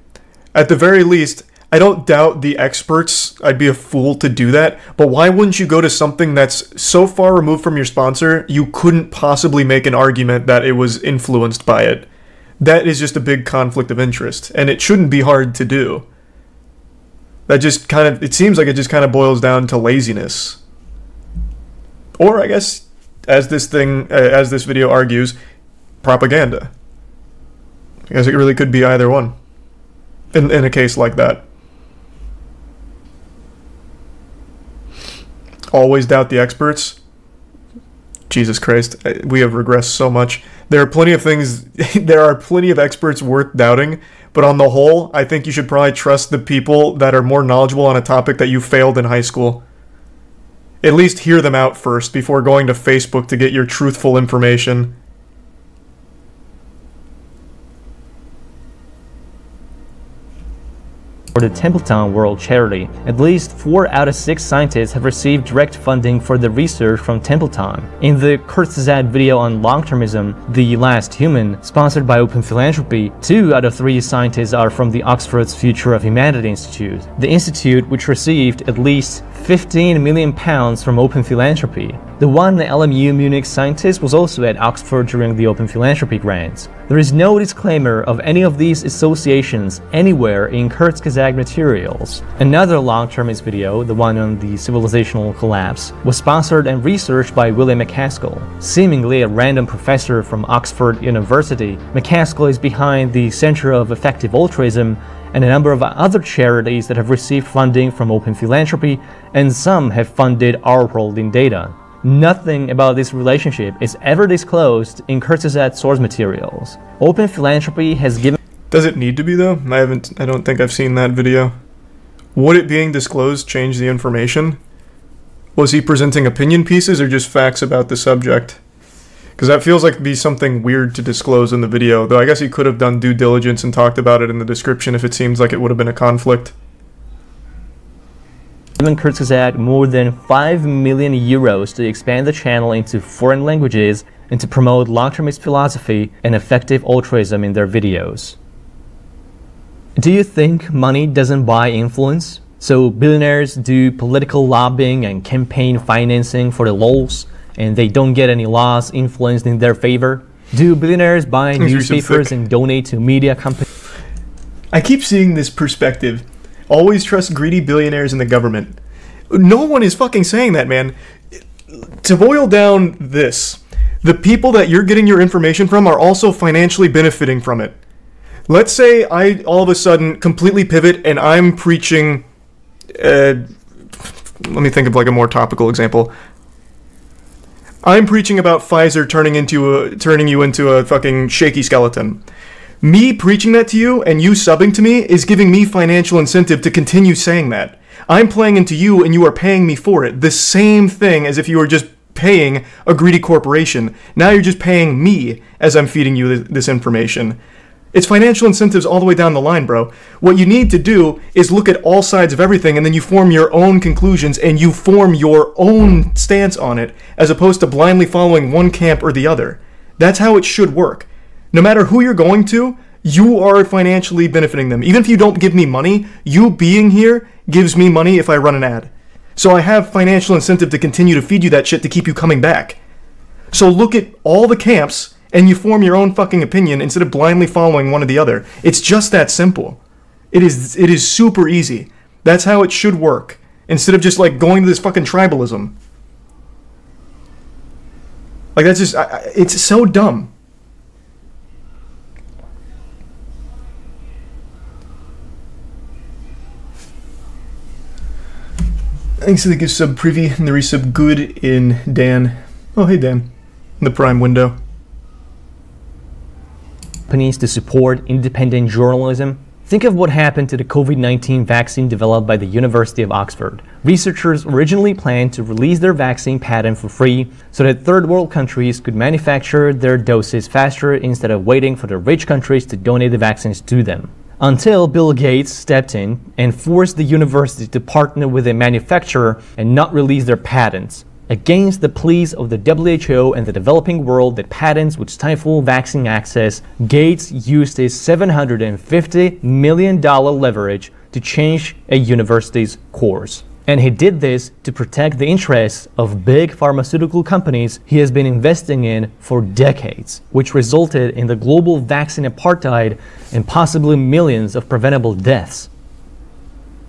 At the very least, I don't doubt the experts. I'd be a fool to do that. But why wouldn't you go to something that's so far removed from your sponsor, you couldn't possibly make an argument that it was influenced by it? That is just a big conflict of interest, and it shouldn't be hard to do. That just kind of, it seems like it just kind of boils down to laziness. Or, I guess, as this video argues, propaganda. I guess it really could be either one in a case like that. Always doubt the experts. Jesus Christ, we have regressed so much. There are plenty of things, there are plenty of experts worth doubting, but on the whole, I think you should probably trust the people that are more knowledgeable on a topic that you failed in high school. At least hear them out first before going to Facebook to get your truthful information. For the Templeton World Charity, at least 4 out of 6 scientists have received direct funding for the research from Templeton. In the Kurzgesagt video on long-termism, The Last Human, sponsored by Open Philanthropy, 2 out of 3 scientists are from the Oxford's Future of Humanity Institute, the institute which received at least £15 million from Open Philanthropy. The one LMU Munich scientist was also at Oxford during the Open Philanthropy grants. There is no disclaimer of any of these associations anywhere in Kurzgesagt materials. Another long-termist video, the one on the civilizational collapse, was sponsored and researched by William MacAskill. Seemingly a random professor from Oxford University, MacAskill is behind the Center of Effective Altruism and a number of other charities that have received funding from Open Philanthropy, and some have funded Our World in Data. Nothing about this relationship is ever disclosed in Kurzgesagt source materials. Open Philanthropy has given... Does it need to be, though? I don't think I've seen that video. Would it being disclosed change the information? Was he presenting opinion pieces or just facts about the subject? Because that feels like it'd be something weird to disclose in the video, though I guess he could have done due diligence and talked about it in the description if it seems like it would have been a conflict. Given Kurzgesagt more than 5 million euros to expand the channel into foreign languages and to promote long-termist philosophy and effective altruism in their videos. Do you think money doesn't buy influence? So billionaires do political lobbying and campaign financing for the lols, and they don't get any laws influenced in their favor? Do billionaires buy newspapers and donate to media companies? I keep seeing this perspective. Always trust greedy billionaires and the government. No one is fucking saying that, man. To boil down this, the people that you're getting your information from are also financially benefiting from it. Let's say I all of a sudden completely pivot and I'm preaching... let me think of like a more topical example. I'm preaching about Pfizer turning you into a fucking shaky skeleton. Me preaching that to you and you subbing to me is giving me financial incentive to continue saying that. I'm playing into you and you are paying me for it. The same thing as if you were just paying a greedy corporation. Now you're just paying me as I'm feeding you this information. It's financial incentives all the way down the line, bro. What you need to do is look at all sides of everything and then you form your own conclusions and you form your own stance on it as opposed to blindly following one camp or the other. That's how it should work. No matter who you're going to, you are financially benefiting them. Even if you don't give me money, you being here gives me money if I run an ad. So I have financial incentive to continue to feed you that shit to keep you coming back. So look at all the camps and you form your own fucking opinion instead of blindly following one or the other. It's just that simple. It is super easy. That's how it should work. Instead of just like going to this fucking tribalism. Like that's just, it's so dumb. Thanks to the gift sub privy and the resub good in Dan. Oh, hey Dan. In the Prime window. Companies to support independent journalism. Think of what happened to the COVID-19 vaccine developed by the University of Oxford. Researchers originally planned to release their vaccine patent for free so that third world countries could manufacture their doses faster instead of waiting for the rich countries to donate the vaccines to them. Until Bill Gates stepped in and forced the university to partner with a manufacturer and not release their patents. Against the pleas of the WHO and the developing world that patents would stifle vaccine access, Gates used his $750 million leverage to change a university's course. And he did this to protect the interests of big pharmaceutical companies he has been investing in for decades, which resulted in the global vaccine apartheid and possibly millions of preventable deaths.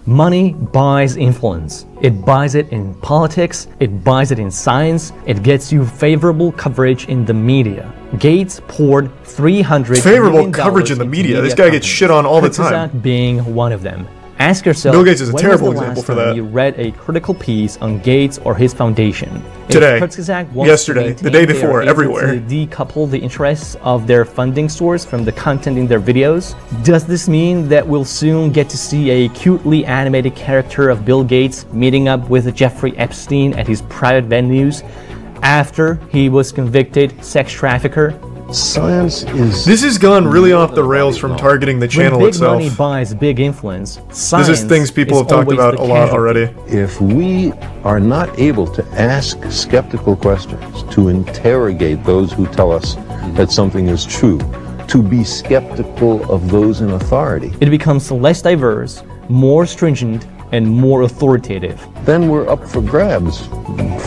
Money buys influence. It buys it in politics, it buys it in science, it gets you favorable coverage in the media. Gates poured $300 favorable coverage in the media. This guy gets shit on all the time. Kurzgesagt being one of them. Ask yourself, Bill Gates is a when terrible was the example last for time that. you read a critical piece on Gates or his foundation? Today, Kurzgesagt yesterday, the day before, everywhere. To decouple the interests of their funding source from the content in their videos? Does this mean that we'll soon get to see a cutely animated character of Bill Gates meeting up with Jeffrey Epstein at his private venues after he was convicted sex trafficker? Science is... This has gone really off the rails from targeting the channel when big itself. money buys big influence, science This is things people have talked about a lot already. If we are not able to ask skeptical questions, to interrogate those who tell us that something is true, to be skeptical of those in authority, it becomes less diverse, more stringent, and more authoritative. then we're up for grabs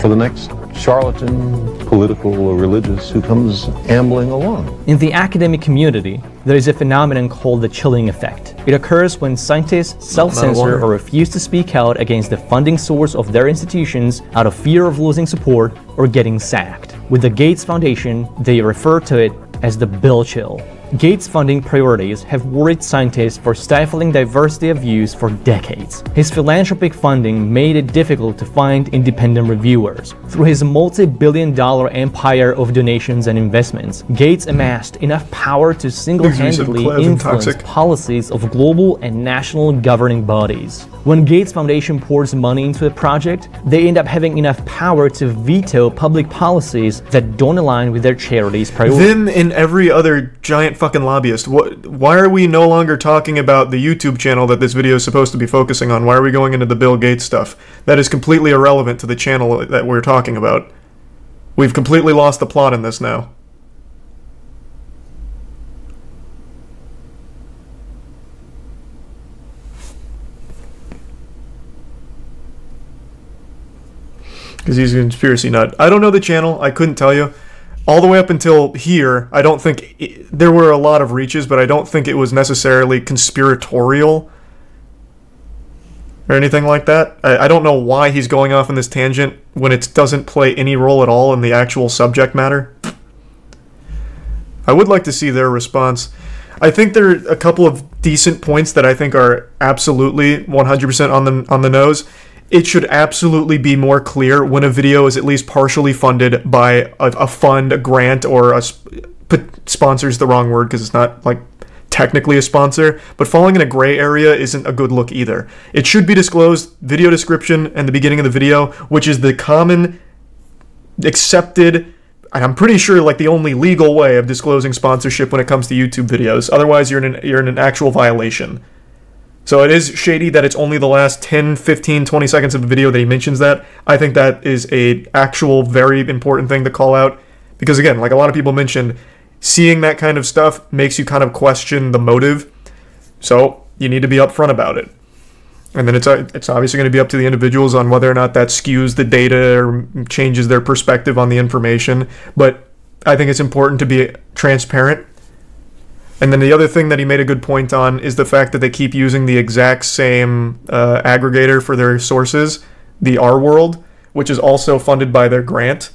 for the next charlatan, political or religious, who comes ambling along. In the academic community, there is a phenomenon called the chilling effect. It occurs when scientists self-censor or refuse to speak out against the funding source of their institutions out of fear of losing support or getting sacked. With the Gates Foundation, they refer to it as the Bill Chill. Gates' funding priorities have worried scientists for stifling diversity of views for decades. His philanthropic funding made it difficult to find independent reviewers. Through his multi-billion-dollar empire of donations and investments, Gates amassed enough power to single-handedly influence policies of global and national governing bodies. When Gates Foundation pours money into a project, they end up having enough power to veto public policies that don't align with their charity's priorities. Them and every other giant fucking lobbyist. Why are we no longer talking about the YouTube channel that this video is supposed to be focusing on? Why are we going into the Bill Gates stuff? That is completely irrelevant to the channel that we're talking about. We've completely lost the plot in this now. Because he's a conspiracy nut. I don't know the channel. I couldn't tell you. All the way up until here, I don't think... there were a lot of reaches, but I don't think it was necessarily conspiratorial or anything like that. I don't know why he's going off on this tangent when it doesn't play any role at all in the actual subject matter. I would like to see their response. I think there are a couple of decent points that I think are absolutely 100% on the nose. It should absolutely be more clear when a video is at least partially funded by a fund, a grant, or sponsor's the wrong word because it's not like technically a sponsor, but falling in a gray area isn't a good look either. It should be disclosed, video description and the beginning of the video, which is the common, accepted, and I'm pretty sure like the only legal way of disclosing sponsorship when it comes to YouTube videos. Otherwise, you're in an actual violation. So it is shady that it's only the last 10, 15, 20 seconds of the video that he mentions that. I think that is a actual very important thing to call out. Because again, like a lot of people mentioned, seeing that kind of stuff makes you kind of question the motive. So you need to be upfront about it. And then it's obviously going to be up to the individuals on whether or not that skews the data or changes their perspective on the information. But I think it's important to be transparent. And then the other thing that he made a good point on is the fact that they keep using the exact same aggregator for their sources, the R-World, which is also funded by their grant.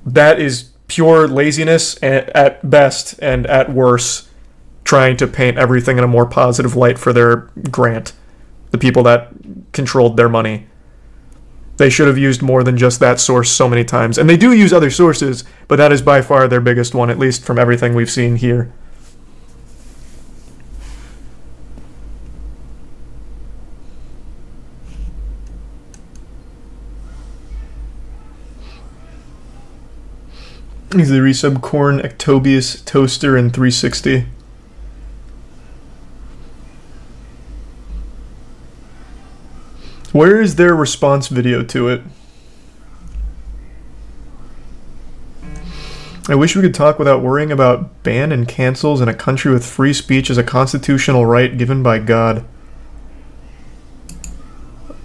That is pure laziness at best, and at worst, trying to paint everything in a more positive light for their grant, the people that controlled their money. They should have used more than just that source so many times. And they do use other sources, but that is by far their biggest one, at least from everything we've seen here. These are the resub Corn, Ectobius, Toaster, and 360. Where is their response video to it? I wish we could talk without worrying about ban and cancels in a country with free speech as a constitutional right given by God.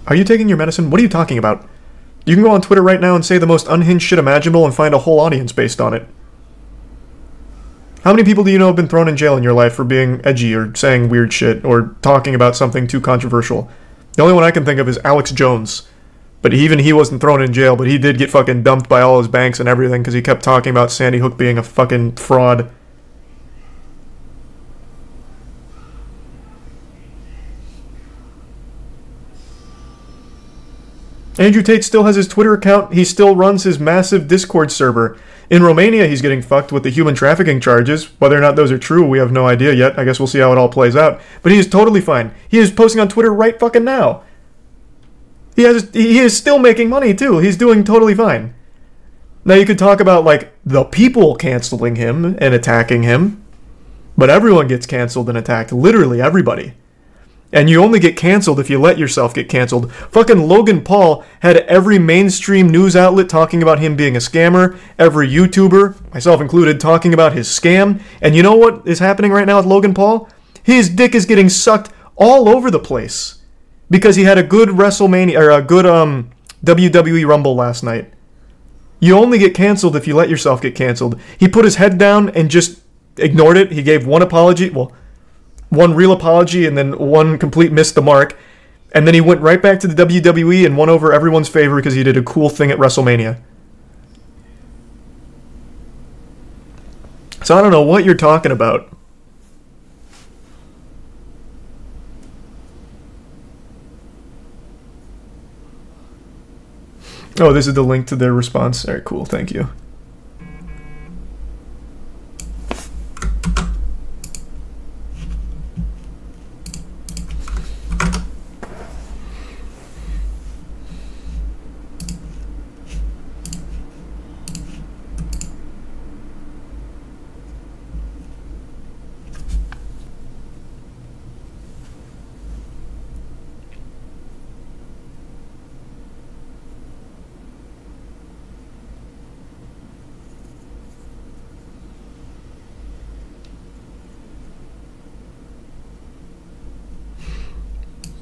Are you taking your medicine? What are you talking about? You can go on Twitter right now and say the most unhinged shit imaginable and find a whole audience based on it. How many people do you know have been thrown in jail in your life for being edgy or saying weird shit or talking about something too controversial? The only one I can think of is Alex Jones. But even he wasn't thrown in jail, but he did get fucking dumped by all his banks and everything because he kept talking about Sandy Hook being a fucking fraud. Andrew Tate still has his Twitter account. He still runs his massive Discord server. In Romania, he's getting fucked with the human trafficking charges. Whether or not those are true, we have no idea yet. I guess we'll see how it all plays out. But he is totally fine. He is posting on Twitter right fucking now. He is still making money, too. He's doing totally fine. Now, you could talk about, like, the people canceling him and attacking him. But everyone gets canceled and attacked. Literally everybody. And you only get canceled if you let yourself get canceled. Fucking Logan Paul had every mainstream news outlet talking about him being a scammer. Every YouTuber, myself included, talking about his scam. And you know what is happening right now with Logan Paul? His dick is getting sucked all over the place. Because he had a good WrestleMania, or a good WWE Rumble last night. You only get canceled if you let yourself get canceled. He put his head down and just ignored it. He gave one apology, well, one real apology and then one complete missed the mark. And then he went right back to the WWE and won over everyone's favor because he did a cool thing at WrestleMania. So I don't know what you're talking about. Oh, this is the link to their response. All right, cool. Thank you.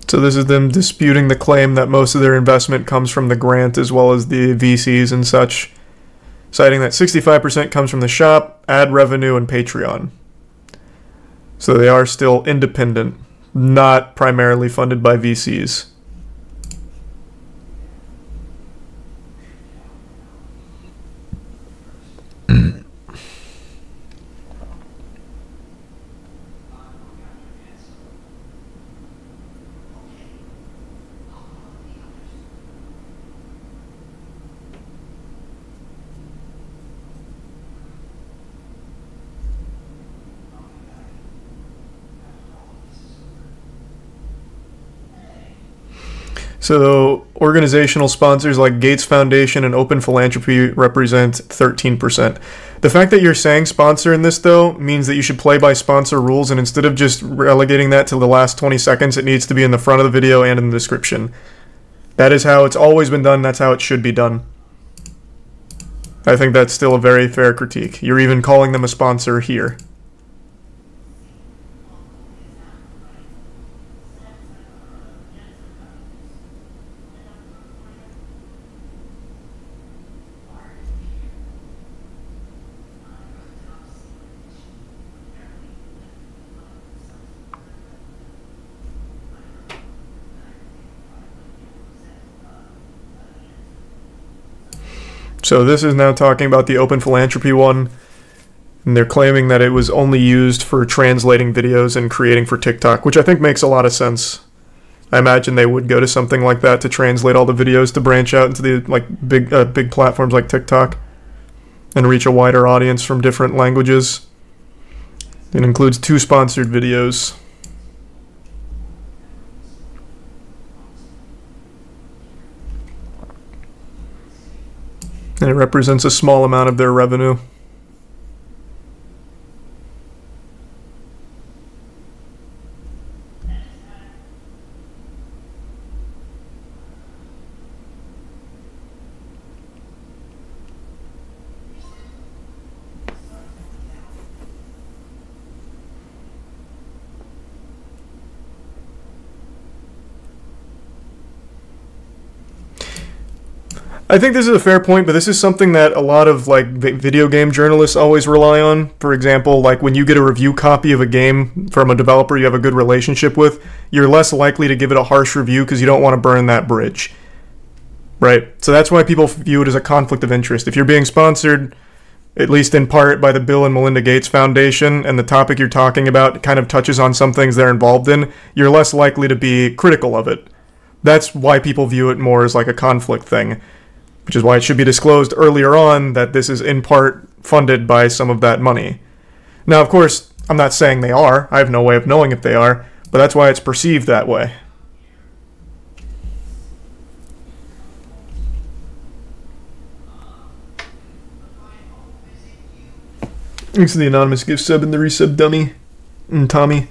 So this is them disputing the claim that most of their investment comes from the grant as well as the VCs and such, citing that 65% comes from the shop, ad revenue, and Patreon. So they are still independent, not primarily funded by VCs. So organizational sponsors like Gates Foundation and Open Philanthropy represent 13%. The fact that you're saying sponsor in this, though, means that you should play by sponsor rules, and instead of just relegating that to the last 20 seconds, it needs to be in the front of the video and in the description. That is how it's always been done. That's how it should be done. I think that's still a very fair critique. You're even calling them a sponsor here. So this is now talking about the Open Philanthropy one, and they're claiming that it was only used for translating videos and creating for TikTok, which I think makes a lot of sense. I imagine they would go to something like that to translate all the videos to branch out into the big platforms like TikTok and reach a wider audience from different languages. It includes 2 sponsored videos. And it represents a small amount of their revenue. I think this is a fair point, but this is something that a lot of video game journalists always rely on. For example, like when you get a review copy of a game from a developer you have a good relationship with, you're less likely to give it a harsh review because you don't want to burn that bridge. Right? So that's why people view it as a conflict of interest. If you're being sponsored, at least in part, by the Bill and Melinda Gates Foundation, and the topic you're talking about kind of touches on some things they're involved in, you're less likely to be critical of it. That's why people view it more as like a conflict thing. Which is why it should be disclosed earlier on that this is in part funded by some of that money. Now, of course, I'm not saying they are. I have no way of knowing if they are, but that's why it's perceived that way. Thanks to the anonymous gift sub and the resub dummy. And Tommy.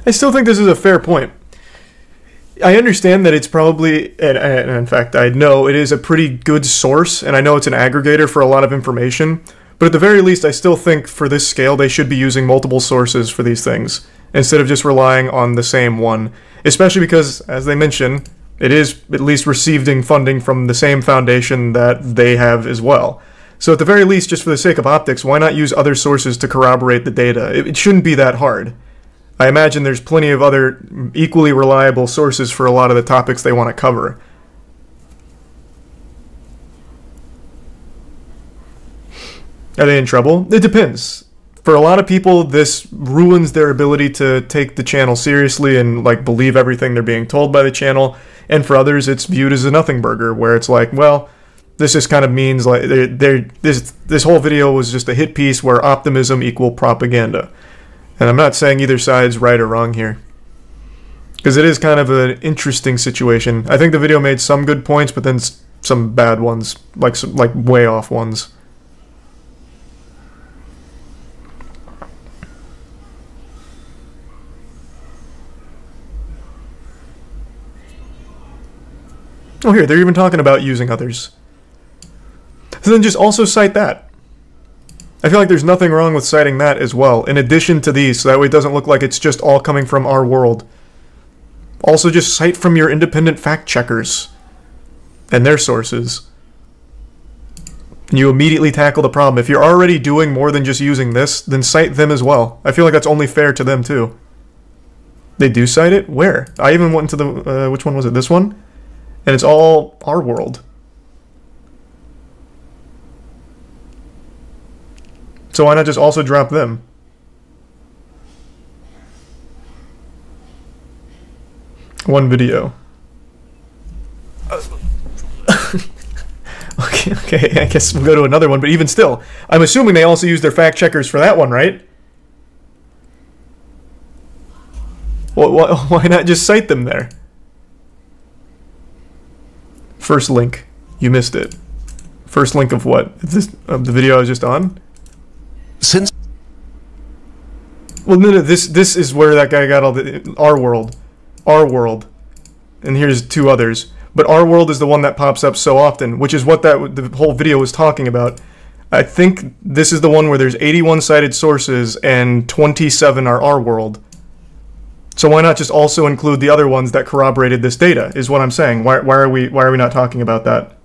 I still think this is a fair point. I understand that it's probably, and in fact I know it is a pretty good source, and I know it's an aggregator for a lot of information, but at the very least I still think for this scale they should be using multiple sources for these things, instead of just relying on the same one. Especially because, as they mention, it is at least receiving funding from the same foundation that they have as well. So at the very least, just for the sake of optics, why not use other sources to corroborate the data? It shouldn't be that hard. I imagine there's plenty of other equally reliable sources for a lot of the topics they want to cover. Are they in trouble? It depends. For a lot of people, this ruins their ability to take the channel seriously and believe everything they're being told by the channel. And for others, it's viewed as a nothing burger, where it's like, well, this just kind of means this whole video was just a hit piece where optimism equal propaganda. And I'm not saying either side's right or wrong here, because it is kind of an interesting situation. I think the video made some good points, but then some bad ones, like way off ones. Oh, here, they're even talking about using others. So then just also cite that. I feel like there's nothing wrong with citing that as well, in addition to these, so that way it doesn't look like it's just all coming from our world. Also just cite from your independent fact checkers and their sources. And you immediately tackle the problem. If you're already doing more than just using this, then cite them as well. I feel like that's only fair to them too. They do cite it? Where? I even went into the, which one was it? This one? And it's all our world. So why not just also drop them? One video. Okay, I guess we'll go to another one, but even still, I'm assuming they also use their fact checkers for that one, right? Well, why not just cite them there? First link. You missed it. First link of what? Of the video I was just on? Since well, no, this is where that guy got all the our world, and here's two others. but our world is the one that pops up so often, which is what the whole video was talking about. I think this is the one where there's 81 cited sources and 27 are our world. So why not just also include the other ones that corroborated this data, is what I'm saying. Why are we not talking about that?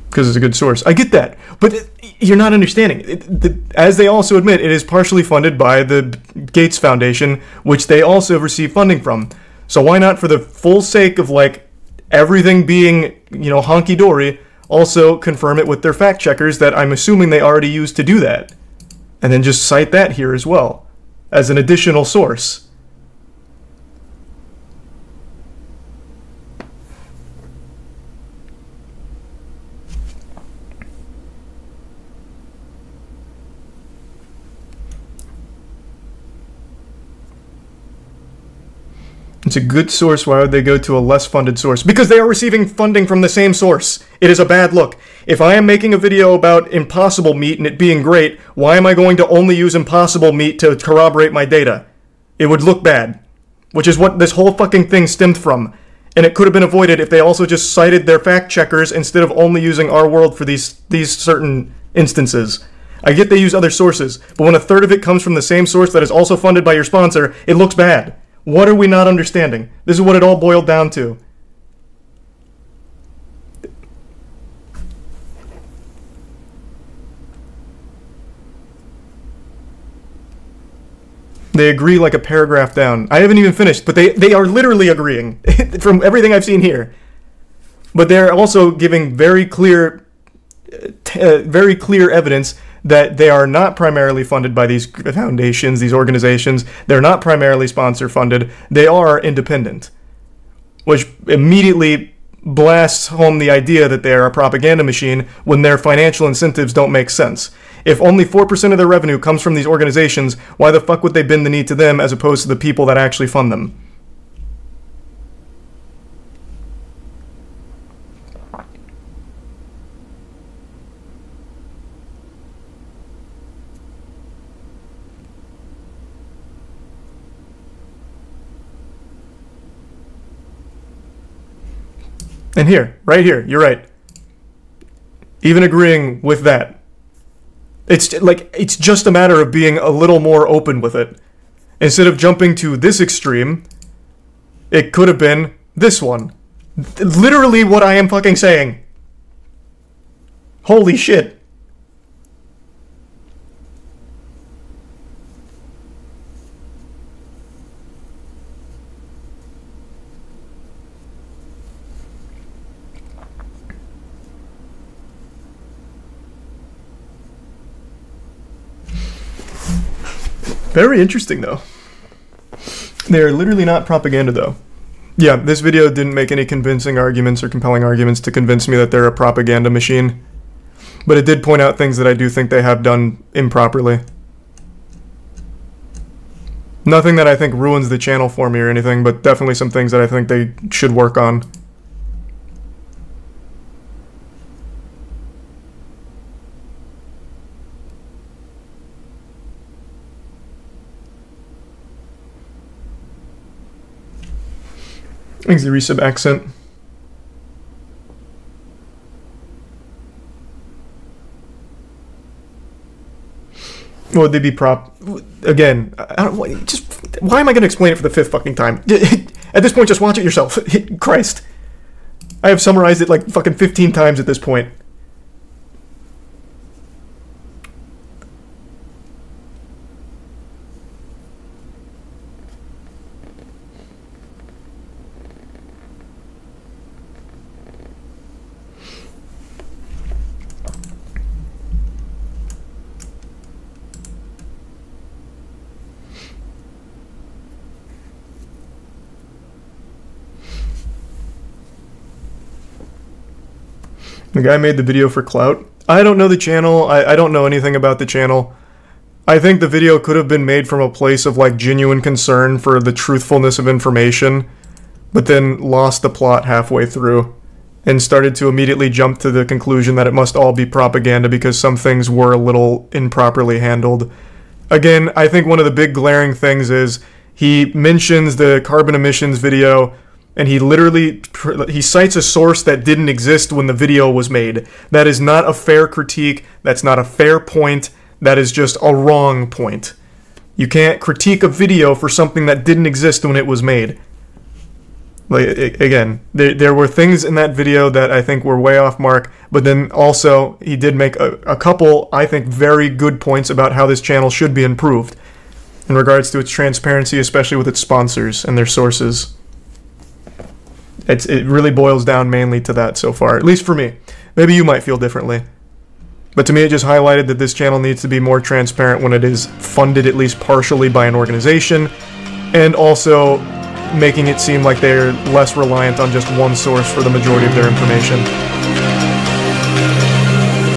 Because it's a good source. I get that, but you're not understanding. As they also admit, it is partially funded by the Gates Foundation, which they also receive funding from. So why not, for the full sake of like everything being, honky-dory, also confirm it with their fact checkers that I'm assuming they already used to do that, and then just cite that here as well as an additional source. It's a good source. Why would they go to a less funded source? Because they are receiving funding from the same source. It is a bad look. If I am making a video about Impossible Meat and it being great, why am I going to only use Impossible Meat to corroborate my data? It would look bad. Which is what this whole fucking thing stemmed from. And it could have been avoided if they also just cited their fact checkers instead of only using our world for these certain instances. I get they use other sources, but when a third of it comes from the same source that is also funded by your sponsor, it looks bad. What are we not understanding? This is what it all boiled down to. They agree like a paragraph down. I haven't even finished, but they are literally agreeing from everything I've seen here. But they're also giving very clear evidence that they are not primarily funded by these foundations, these organizations. They're not primarily sponsor funded. They are independent, which immediately blasts home the idea that they're a propaganda machine when their financial incentives don't make sense. If only 4% of their revenue comes from these organizations, why the fuck would they bend the knee to them as opposed to the people that actually fund them? And here, right here, you're right. Even agreeing with that. It's just a matter of being a little more open with it. Instead of jumping to this extreme, it could have been this one. Literally what I am fucking saying. Holy shit. Very interesting, though. They're literally not propaganda, though. Yeah, this video didn't make any convincing arguments or compelling arguments to convince me that they're a propaganda machine. But it did point out things that I do think they have done improperly. Nothing that I think ruins the channel for me or anything, but definitely some things that I think they should work on. Thanks, the resub accent. Would they be again? I don't. Just why am I going to explain it for the fifth fucking time? At this point, just watch it yourself. Christ, I have summarized it like fucking 15 times at this point. The guy made the video for clout. I don't know the channel. I don't know anything about the channel. I think the video could have been made from a place of like genuine concern for the truthfulness of information, but then lost the plot halfway through and started to immediately jump to the conclusion that it must all be propaganda because some things were a little improperly handled. again, I think one of the big glaring things is he mentions the carbon emissions video, and he cites a source that didn't exist when the video was made. That is not a fair critique. That's not a fair point. That is just a wrong point. You can't critique a video for something that didn't exist when it was made. Like, again, there were things in that video that I think were way off mark, but then also he did make a couple, I think, very good points about how this channel should be improved in regards to its transparency, especially with its sponsors and their sources. It really boils down mainly to that so far, at least for me. Maybe you might feel differently. But to me, it just highlighted that this channel needs to be more transparent when it is funded at least partially by an organization, and also making it seem like they're less reliant on just one source for the majority of their information.